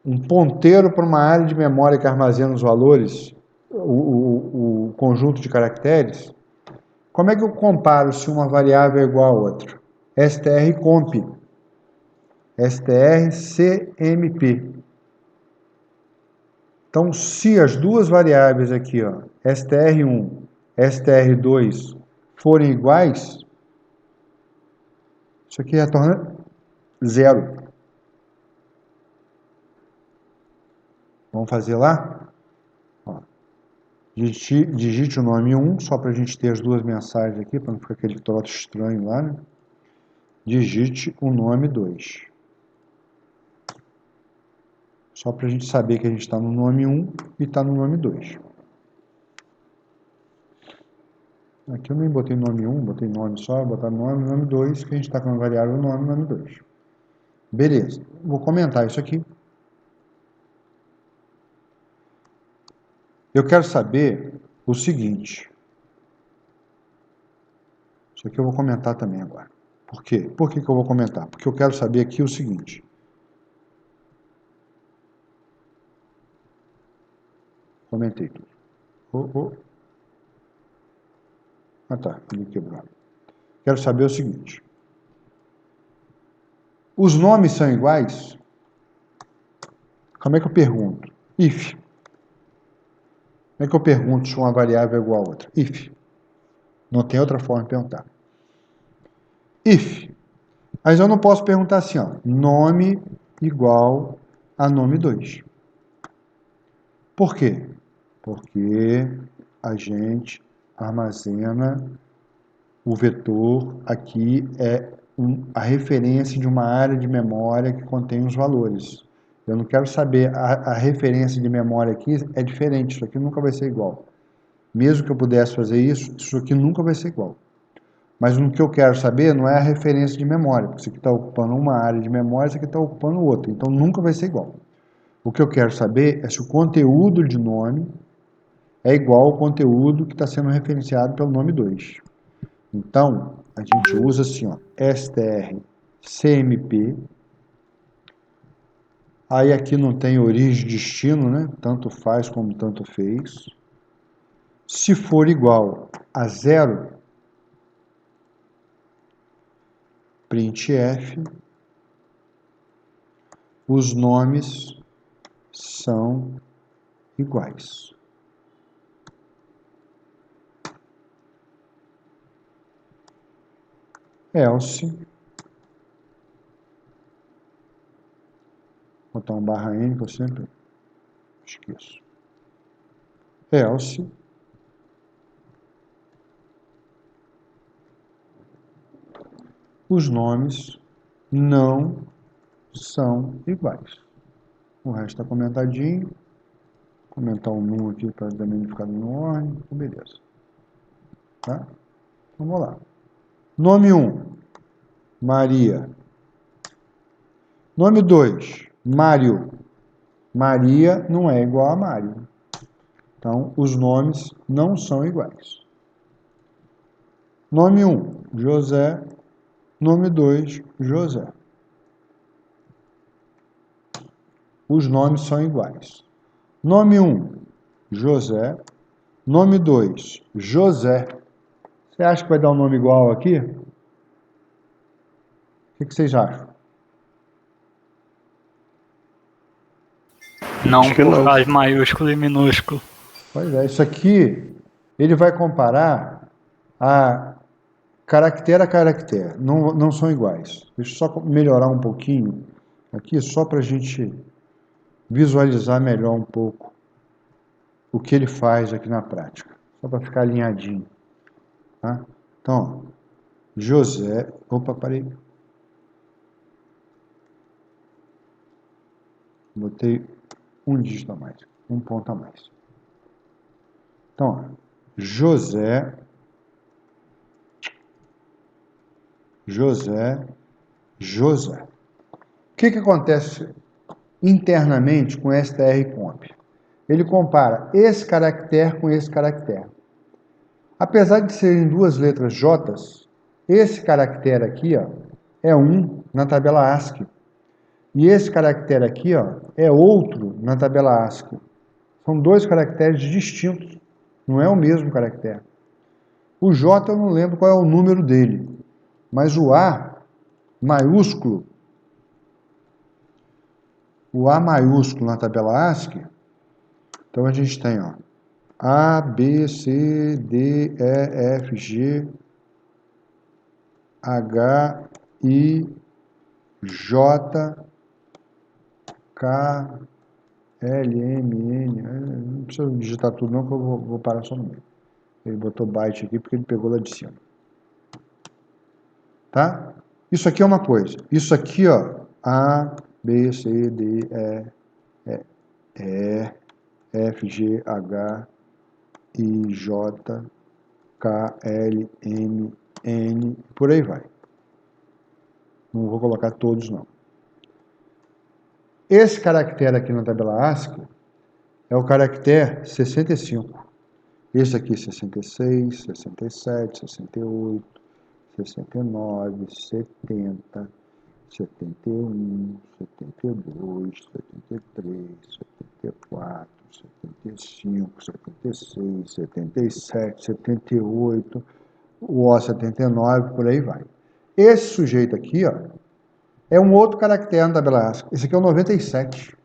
um ponteiro para uma área de memória que armazena os valores, o conjunto de caracteres. Como é que eu comparo se uma variável é igual a outra? strcomp. strcmp. Então, se as duas variáveis aqui, ó, str1, str2, forem iguais, isso aqui retorna 0. Vamos fazer lá? Ó, digite o nome 1, só para a gente ter as duas mensagens aqui, para não ficar aquele troço estranho lá, né? Digite o nome 2. Só para a gente saber que a gente está no nome 1 e está no nome 2. Aqui eu nem botei nome 1, botei nome só, vou botar nome 2, que a gente está com a variável nome 2. Beleza, vou comentar isso aqui. Eu quero saber o seguinte. Isso aqui eu vou comentar também agora. Por quê? Por que que eu vou comentar? Porque eu quero saber aqui o seguinte. Comentei tudo. Ah, tá. Ele quebrou. Quero saber o seguinte. Os nomes são iguais? Como é que eu pergunto? If. Como é que eu pergunto se uma variável é igual a outra? If. Não tem outra forma de perguntar. If. Mas eu não posso perguntar assim, ó, nome igual a nome 2. Por quê? Porque a gente armazena o vetor aqui a referência de uma área de memória que contém os valores. Eu não quero saber, a referência de memória aqui é diferente, isso aqui nunca vai ser igual. Mesmo que eu pudesse fazer isso, isso aqui nunca vai ser igual. Mas o que eu quero saber não é a referência de memória, porque isso aqui está ocupando uma área de memória, isso aqui está ocupando outra, então nunca vai ser igual. O que eu quero saber é se o conteúdo de nome é igual ao conteúdo que está sendo referenciado pelo nome 2. Então, a gente usa assim, ó, strcmp. Aí aqui não tem origem e destino, né? Tanto faz como tanto fez. Se for igual a 0, printf, os nomes são iguais. Else, vou botar um barra N que eu sempre esqueço. Else, os nomes não são iguais. O resto está comentadinho. Vou comentar o num aqui para também ficar em ordem. Beleza. Tá? Então, vamos lá. Nome 1, Maria. Nome 2, Mário. Maria não é igual a Mário. Então, os nomes não são iguais. Nome 1, José. Nome 2, José. Os nomes são iguais. Nome 1, José. Nome 2, José. Você acha que vai dar um nome igual aqui? O que vocês acham? Não Acho que por não. causa maiúsculo e minúsculo. Pois é, isso aqui, ele vai comparar a caractere a caractere. Não são iguais. Deixa eu só melhorar um pouquinho aqui, só para a gente visualizar melhor um pouco o que ele faz aqui na prática. Só para ficar alinhadinho. Tá? Então, ó, José... Opa, parei. Botei um dígito a mais, um ponto a mais. Então, ó, José, José. O que acontece internamente com strcomp? Ele compara esse caractere com esse caractere. Apesar de serem duas letras J, esse caractere aqui, ó, é um na tabela ASCII. E esse caractere aqui, ó, é outro na tabela ASCII. São dois caracteres distintos. Não é o mesmo caractere. O J eu não lembro qual é o número dele. Mas o A maiúsculo, na tabela ASCII, então a gente tem, ó, A, B, C, D, E, F, G, H, I, J, K, L, M, N. Não precisa digitar tudo não, que eu vou parar só no meio. Ele botou byte aqui porque ele pegou lá de cima. Tá? Isso aqui é uma coisa. Isso aqui, ó, A, B, C, D, E, F, G, H, I, J, K, L, M, N, por aí vai. Não vou colocar todos, não. Esse caractere aqui na tabela ASCII é o caractere 65. Esse aqui 66, 67, 68, 69, 70, 71, 72, 73, 74, 75, 76, 77, 78, o O79, por aí vai. Esse sujeito aqui, ó, é um outro caractere na tabela ASCII. Esse aqui é o 97,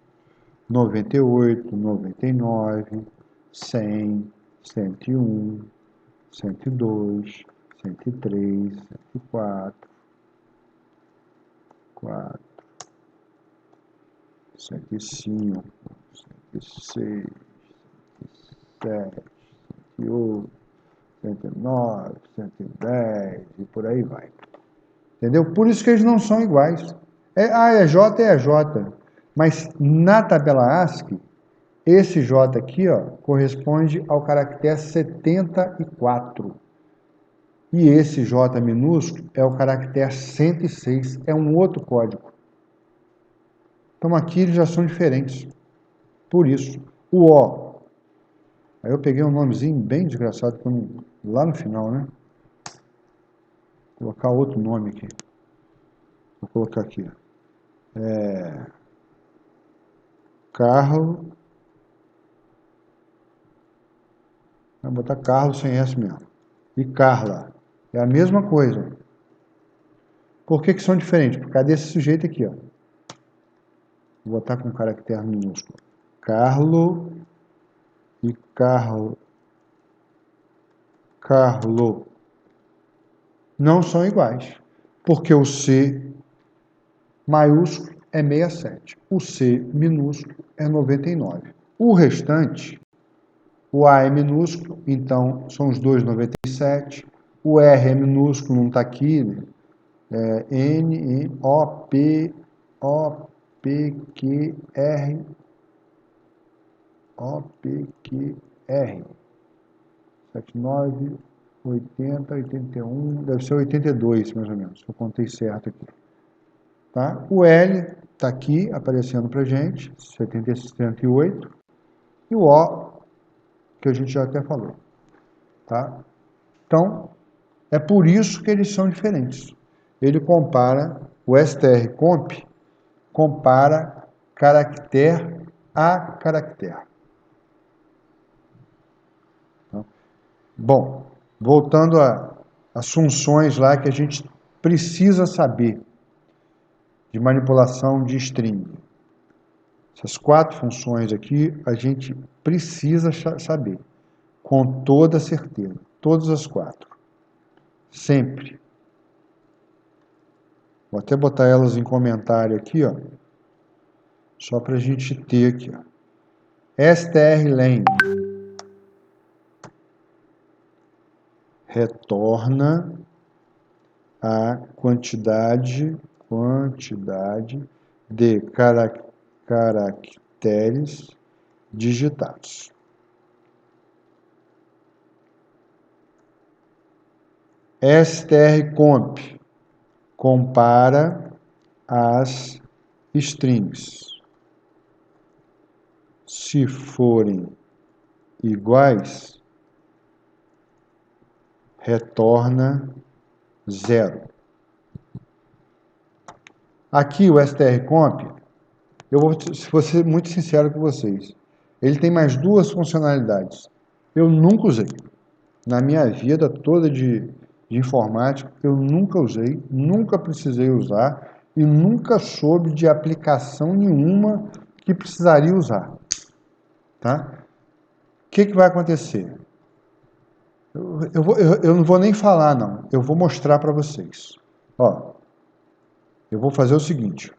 98, 99, 100, 101, 102, 103, 104, 4, 105, 106, 107, 108, 109, 110 e por aí vai. Entendeu? Por isso que eles não são iguais. É J, é J. Mas na tabela ASCII, esse J aqui, ó, corresponde ao caractere 74. E esse J minúsculo é o caractere 106. É um outro código. Então aqui eles já são diferentes. Por isso, o O. Aí eu peguei um nomezinho bem desgraçado, lá no final, né? Vou colocar outro nome aqui. Vou colocar aqui. Carlos. Vou botar Carlos sem S mesmo. E Carla. É a mesma coisa. Por que são diferentes? Por causa desse sujeito aqui, ó. Vou botar com caractere minúsculo. Carlo e Carlo. Carlo. Não são iguais. Porque o C maiúsculo é 67. O C minúsculo é 99. O restante, o A é minúsculo, então são os dois 97. O R é minúsculo, não está aqui, né? N, O, P, Q, R, O, P, Q, R. 79, 80, 81, deve ser 82, mais ou menos, se eu contei certo aqui. Tá? O L está aqui, aparecendo para a gente, 78, e o O, que a gente já até falou. Tá? Então, é por isso que eles são diferentes. Ele compara, o strcomp compara caractere a caractere. Bom, voltando às funções lá que a gente precisa saber de manipulação de string. Essas 4 funções aqui a gente precisa saber, com toda certeza, todas as 4. Sempre. Vou até botar elas em comentário aqui, ó, só para a gente ter aqui, ó. strlen retorna a quantidade de caracteres digitados. strcomp compara as strings. Se forem iguais, retorna 0. Aqui o strcomp, eu vou ser muito sincero com vocês, ele tem mais 2 funcionalidades. Eu nunca usei. Na minha vida toda de informática, eu nunca usei, nunca precisei usar e nunca soube de aplicação nenhuma que precisaria usar. Tá? O que vai acontecer? Eu não vou nem falar, não. Eu vou mostrar para vocês. Ó, eu vou fazer o seguinte.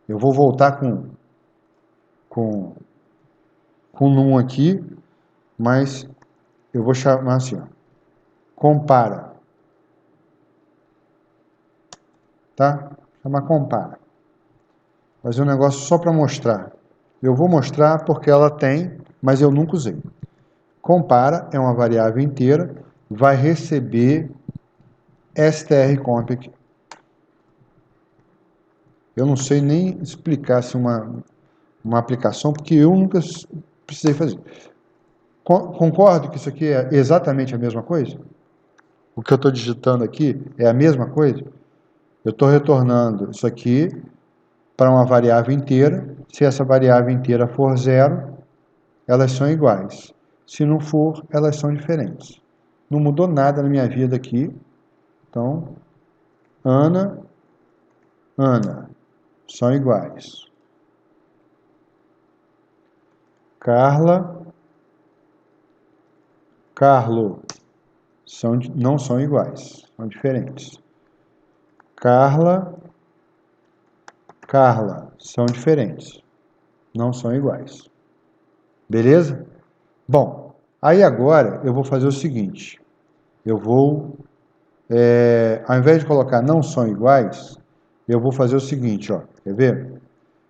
Eu vou voltar com num aqui, mas eu vou chamar assim, ó. Compara. Tá? Chamar compara. Fazer um negócio só para mostrar. Eu vou mostrar porque ela tem, mas eu nunca usei. Compara é uma variável inteira, vai receber strcomp aqui. Eu não sei nem explicar se uma aplicação, porque eu nunca precisei fazer. Concordo que isso aqui é exatamente a mesma coisa? O que eu estou digitando aqui é a mesma coisa? Eu estou retornando isso aqui para uma variável inteira. Se essa variável inteira for zero, elas são iguais. Se não for, elas são diferentes. Não mudou nada na minha vida aqui. Então, Ana, Ana, são iguais. Carla, Carlo, não são iguais, são diferentes. Carla, Carla, são diferentes, não são iguais. Beleza? Bom, aí agora eu vou fazer o seguinte. Eu vou, ao invés de colocar não são iguais, eu vou fazer o seguinte, ó. Quer ver?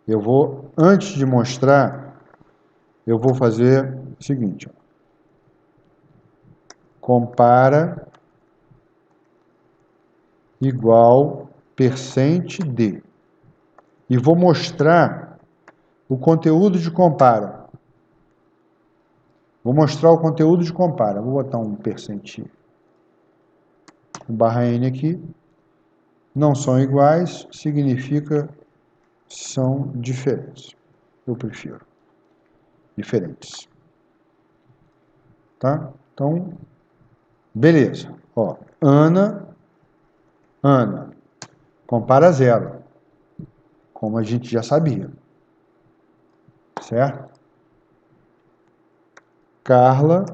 Eu vou, antes de mostrar, eu vou fazer o seguinte, ó. Compara igual percent de. E vou mostrar o conteúdo de compara. Vou mostrar o conteúdo de compara. Vou botar um percent, um barra N aqui. Não são iguais, significa são diferentes. Eu prefiro diferentes. Tá? Então, beleza. Ó, Ana, compara zero, como a gente já sabia. Certo? Carla,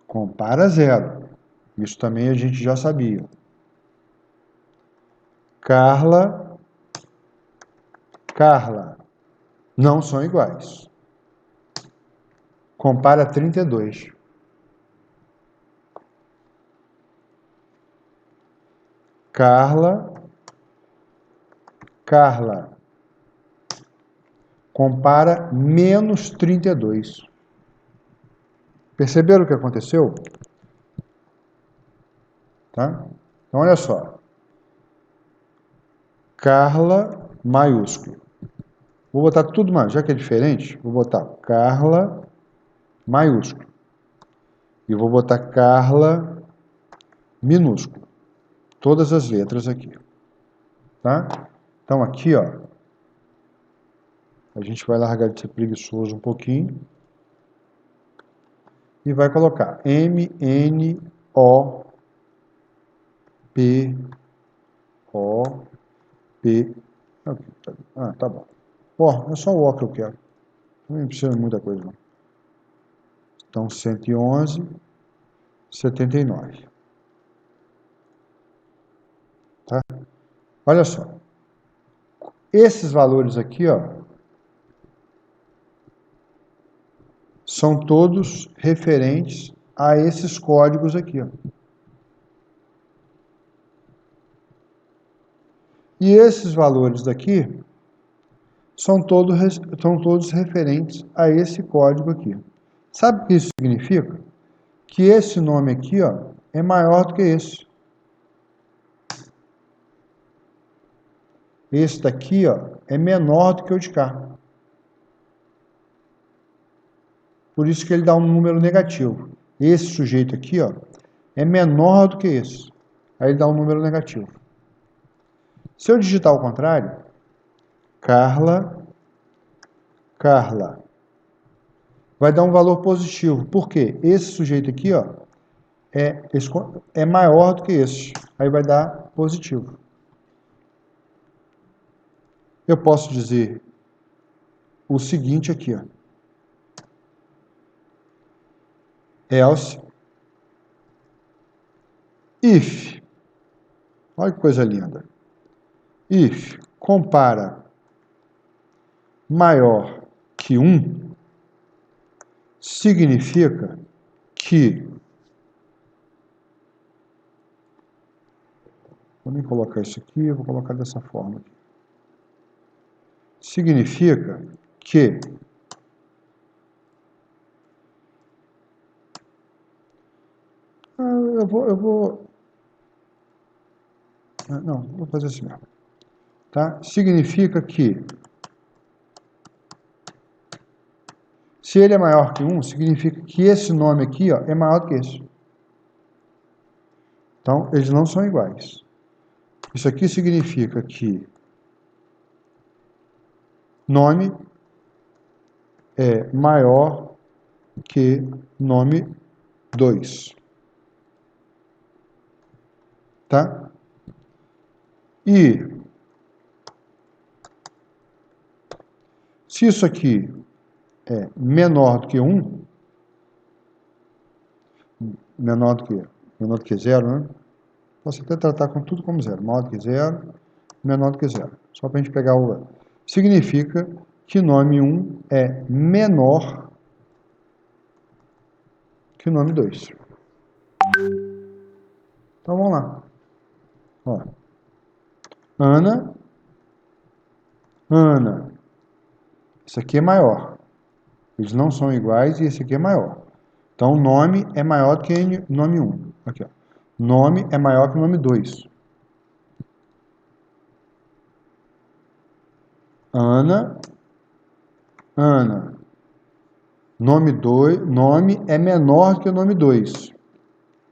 compara zero. Isso também a gente já sabia. Carla, não são iguais. Compara 32. Carla, compara menos 32. Perceberam o que aconteceu? Tá? Então, olha só. Carla, maiúsculo. Vou botar tudo mais, já que é diferente, vou botar Carla, maiúsculo. E vou botar Carla, minúsculo. Todas as letras aqui. Tá? Então, aqui, ó, a gente vai largar de ser preguiçoso um pouquinho. E vai colocar M-N-O-P-O-P. Ah, tá bom. Ó, é só o O que eu quero. Não precisa de muita coisa, não. Então, 111,79. Tá? Olha só. Esses valores aqui, ó, são todos referentes a esses códigos aqui, ó. E esses valores daqui são todos referentes a esse código aqui. Sabe o que isso significa? Que esse nome aqui, ó, é maior do que esse. Esse daqui, ó, é menor do que o de cá. Por isso que ele dá um número negativo. Esse sujeito aqui, ó, é menor do que esse. Aí ele dá um número negativo. Se eu digitar ao contrário, Carla, vai dar um valor positivo. Por quê? Esse sujeito aqui, ó, é maior do que esse. Aí vai dar positivo. Eu posso dizer o seguinte aqui, ó. Else, if, olha que coisa linda. If compara maior que 1, significa que... Vou nem colocar isso aqui, eu vou colocar dessa forma aqui. Significa que não, vou fazer assim mesmo. Tá? Significa que se ele é maior que 1, significa que esse nome aqui, ó, é maior do que esse. Então, eles não são iguais. Isso aqui significa que nome é maior que nome 2. Tá? E se isso aqui é menor do que 1, menor do que 0, né? Posso até tratar com tudo como 0. Maior do que 0, menor do que 0. Só para a gente pegar o... Significa que o nome 1 é menor que o nome 2. Então vamos lá. Ó. Ana. Isso aqui é maior. Eles não são iguais e esse aqui é maior. Então, nome é maior do que nome 1. Aqui, ó. Nome é maior que o nome 2. Ana. Nome é menor do que o nome 2.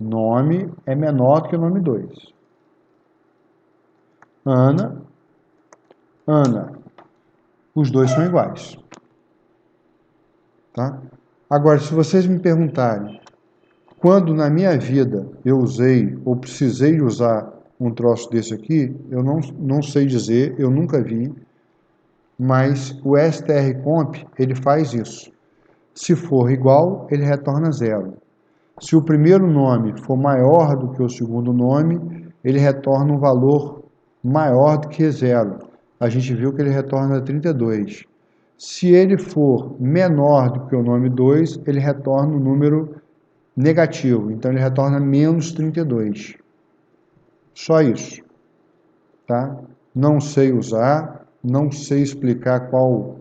Nome é menor do que o nome 2. Ana. Os dois são iguais. Tá? Agora, se vocês me perguntarem quando na minha vida eu usei ou precisei usar um troço desse aqui, eu não sei dizer, eu nunca vi, mas o strcomp, ele faz isso. Se for igual, ele retorna 0. Se o primeiro nome for maior do que o segundo nome, ele retorna um valor maior do que 0. A gente viu que ele retorna 32. Se ele for menor do que o nome 2, ele retorna um número negativo. Então, ele retorna menos 32. Só isso. Tá? Não sei usar, não sei explicar qual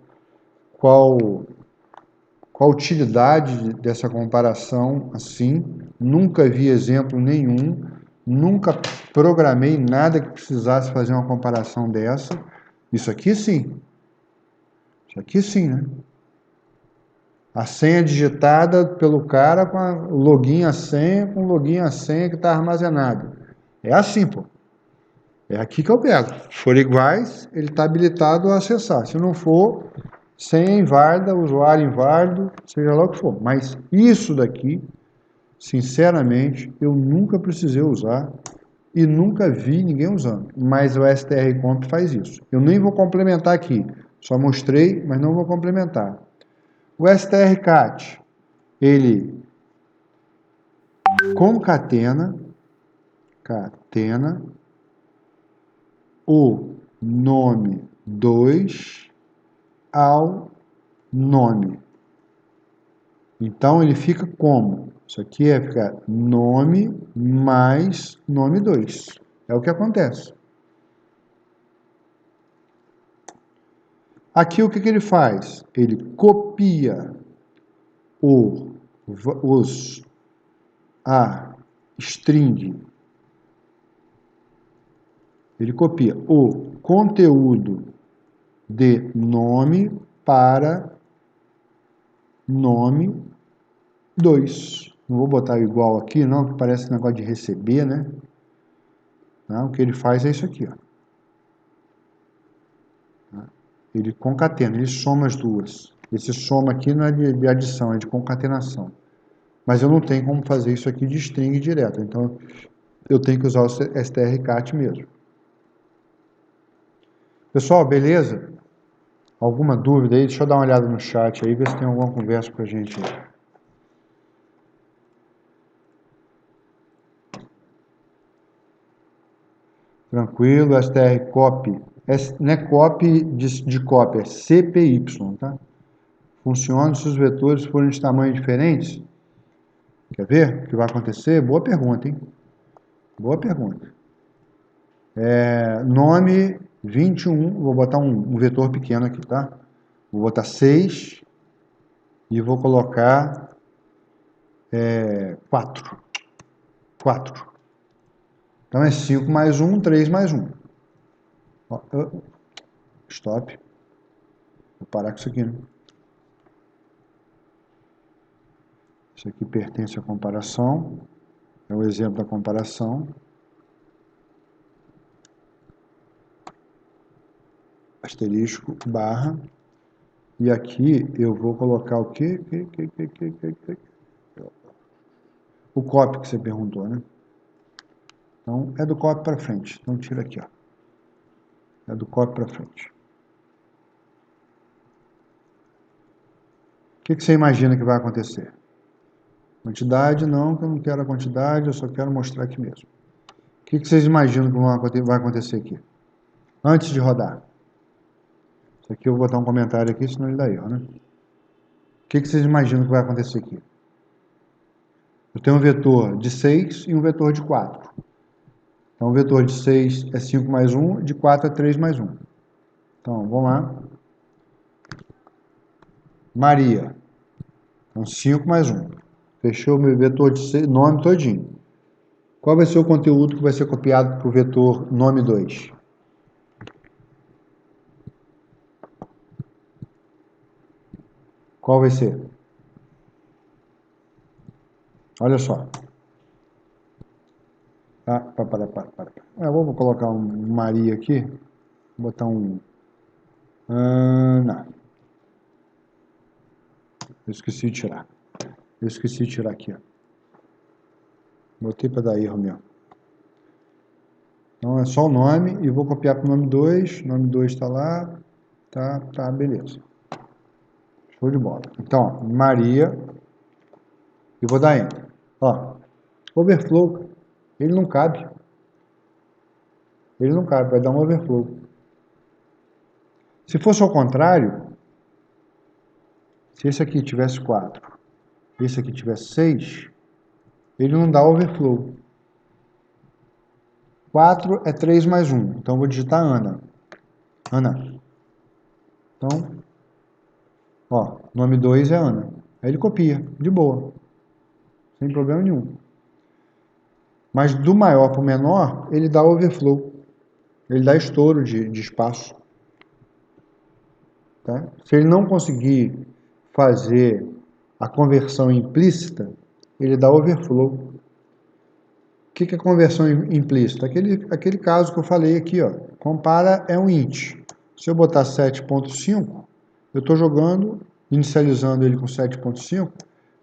a utilidade dessa comparação assim. Nunca vi exemplo nenhum. Nunca programei nada que precisasse fazer uma comparação dessa. Isso aqui sim. Isso aqui sim, né? A senha digitada pelo cara com o login a senha, com o login a senha que está armazenado. É assim, pô. É aqui que eu pego. Se for iguais, ele está habilitado a acessar. Se não for, senha inválida, usuário inválido, seja lá o que for. Mas isso daqui, sinceramente, eu nunca precisei usar e nunca vi ninguém usando. Mas o strcomp faz isso. Eu nem vou complementar aqui. Só mostrei, mas não vou complementar. O strcat, ele concatena o nome 2 ao nome. Então, ele fica como? Isso aqui é ficar nome mais nome 2. É o que acontece. Aqui, o que ele faz? Ele copia a string. Ele copia o conteúdo de nome para nome 2. Não vou botar igual aqui, não, que parece negócio de receber, né? Não, o que ele faz é isso aqui, ó. Ele concatena, ele soma as duas. Esse soma aqui não é de adição, é de concatenação. Mas eu não tenho como fazer isso aqui de string direto, então eu tenho que usar o strcat mesmo. Pessoal, beleza? Alguma dúvida aí? Deixa eu dar uma olhada no chat aí, ver se tem alguma conversa com a gente aí. Tranquilo, strcopy. Não é copy de cópia, é CPY, tá? Funciona se os vetores forem de tamanho diferentes? Quer ver o que vai acontecer? Boa pergunta, hein? Boa pergunta. Nome 21, vou botar um vetor pequeno aqui, tá? Vou botar 6 e vou colocar 4. 4. Então é 5 mais 1, 3 mais 1. Ó, stop. Vou parar com isso aqui, né? Isso aqui pertence à comparação. É o exemplo da comparação. Asterisco, barra. E aqui eu vou colocar o quê? O copy que você perguntou, né? Então, é do copy para frente. Então, tira aqui, ó. É do copy para frente. O que você imagina que vai acontecer? Quantidade, não, que eu não quero a quantidade, eu só quero mostrar aqui mesmo. O que vocês imaginam que vai acontecer aqui? Antes de rodar. Isso aqui eu vou botar um comentário aqui, senão ele dá erro, né? O que vocês imaginam que vai acontecer aqui? Eu tenho um vetor de 6 e um vetor de 4. Então, o vetor de 6 é 5 mais 1, de 4 é 3 mais 1. Então, vamos lá. Maria. Então, 5 mais 1. Fechou o meu vetor de 6, nome todinho. Qual vai ser o conteúdo que vai ser copiado para o vetor nome 2? Qual vai ser? Olha só. Ah, para. Vamos colocar um Maria aqui. Vou botar um Ana. Eu esqueci de tirar. Eu esqueci de tirar aqui, ó. Botei para dar erro mesmo. Então é só o nome e vou copiar para o nome 2. Nome 2 está lá. Tá, beleza. Show de bola. Então, Maria. E vou dar Enter. Ó, overflow. Ele não cabe. Ele não cabe, vai dar um overflow. Se fosse ao contrário, se esse aqui tivesse 4, esse aqui tivesse 6, ele não dá overflow. 4 é 3 mais 1. Então, eu vou digitar Ana. Ana. Então, ó, nome 2 é Ana. Aí ele copia, de boa. Sem problema nenhum. Mas do maior para o menor, ele dá overflow. Ele dá estouro de espaço. Tá? Se ele não conseguir fazer a conversão implícita, ele dá overflow. O que é conversão implícita? Aquele caso que eu falei aqui, ó. Compara é um int. Se eu botar 7.5, eu estou jogando, inicializando ele com 7.5,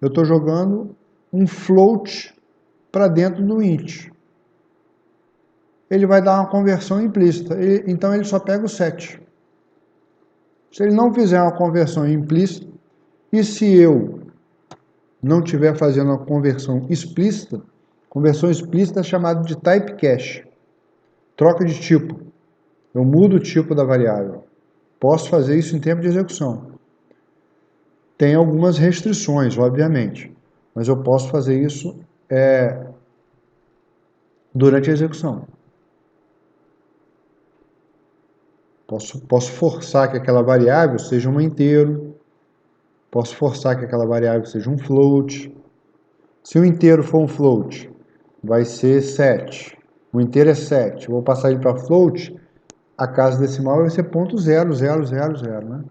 eu estou jogando um float para dentro do int. Ele vai dar uma conversão implícita. Então ele só pega o 7. Se ele não fizer uma conversão implícita, e se eu não estiver fazendo uma conversão explícita é chamada de type cache. Troca de tipo. Eu mudo o tipo da variável. Posso fazer isso em tempo de execução. Tem algumas restrições, obviamente, mas eu posso fazer isso durante a execução. Posso forçar que aquela variável seja um inteiro, posso forçar que aquela variável seja um float. Se o inteiro for um float, vai ser 7. O inteiro é 7. Eu vou passar ele para float, a casa decimal vai ser 0.0000, né?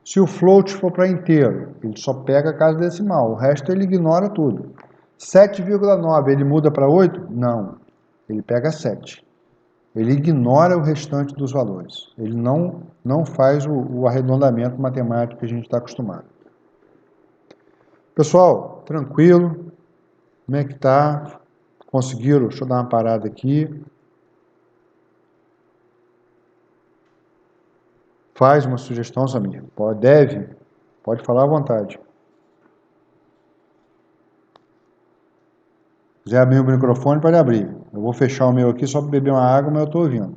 Se o float for para inteiro, ele só pega a casa decimal, o resto ele ignora tudo. 7,9, ele muda para 8? Não, ele pega 7. Ele ignora o restante dos valores. Ele não faz o arredondamento matemático que a gente está acostumado. Pessoal, tranquilo? Como é que tá? Conseguiram? Deixa eu dar uma parada aqui. Faz uma sugestão, Samir. Pode falar à vontade. Se quiser abrir o microfone, pode abrir. Eu vou fechar o meu aqui só para beber uma água, mas eu estou ouvindo.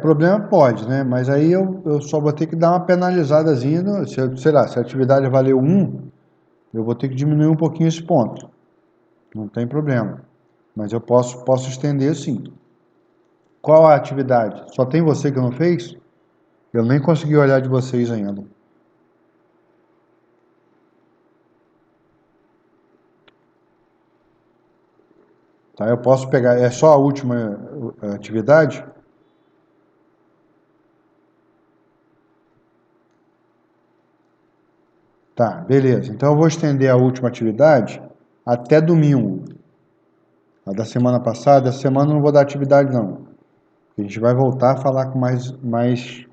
Problema pode, né? Mas aí eu só vou ter que dar uma penalizadazinha, sei lá, se a atividade valeu 1, eu vou ter que diminuir um pouquinho esse ponto. Não tem problema. Mas eu posso estender sim. Qual a atividade? Só tem você que não fez? Eu nem consegui olhar de vocês ainda. Tá, eu posso pegar, é só a última atividade? Tá, beleza. Então eu vou estender a última atividade até domingo. A da semana passada, essa semana eu não vou dar atividade não. A gente vai voltar a falar com mais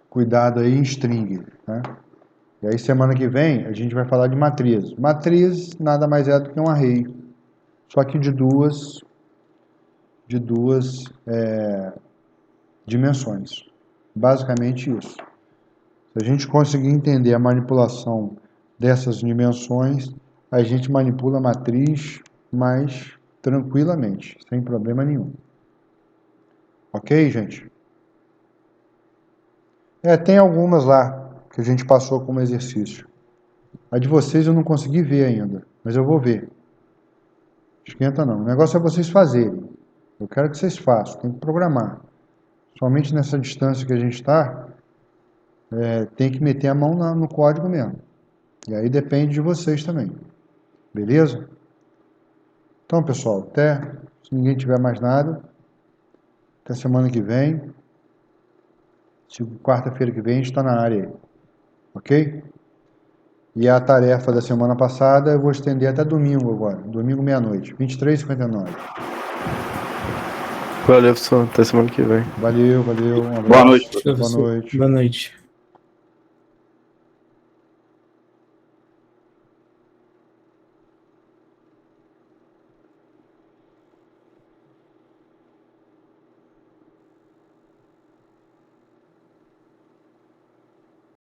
cuidado aí em string, né? E aí semana que vem a gente vai falar de matriz. Matriz nada mais é do que um array, só que de duas dimensões. Basicamente isso. Se a gente conseguir entender a manipulação dessas dimensões, a gente manipula a matriz mais tranquilamente, sem problema nenhum. Ok, gente? Tem algumas lá que a gente passou como exercício. A de vocês eu não consegui ver ainda, mas eu vou ver. Esquenta não. O negócio é vocês fazerem. Eu quero que vocês façam, tem que programar. Somente nessa distância que a gente está, tem que meter a mão no código mesmo. E aí depende de vocês também. Beleza? Então, pessoal, se ninguém tiver mais nada, até semana que vem. Quarta-feira que vem a gente está na área aí. Ok? E a tarefa da semana passada eu vou estender até domingo agora. Domingo meia-noite, 23h59. Valeu, pessoal. Até semana que vem. Valeu. Um abraço. Boa noite. Boa noite. Boa noite.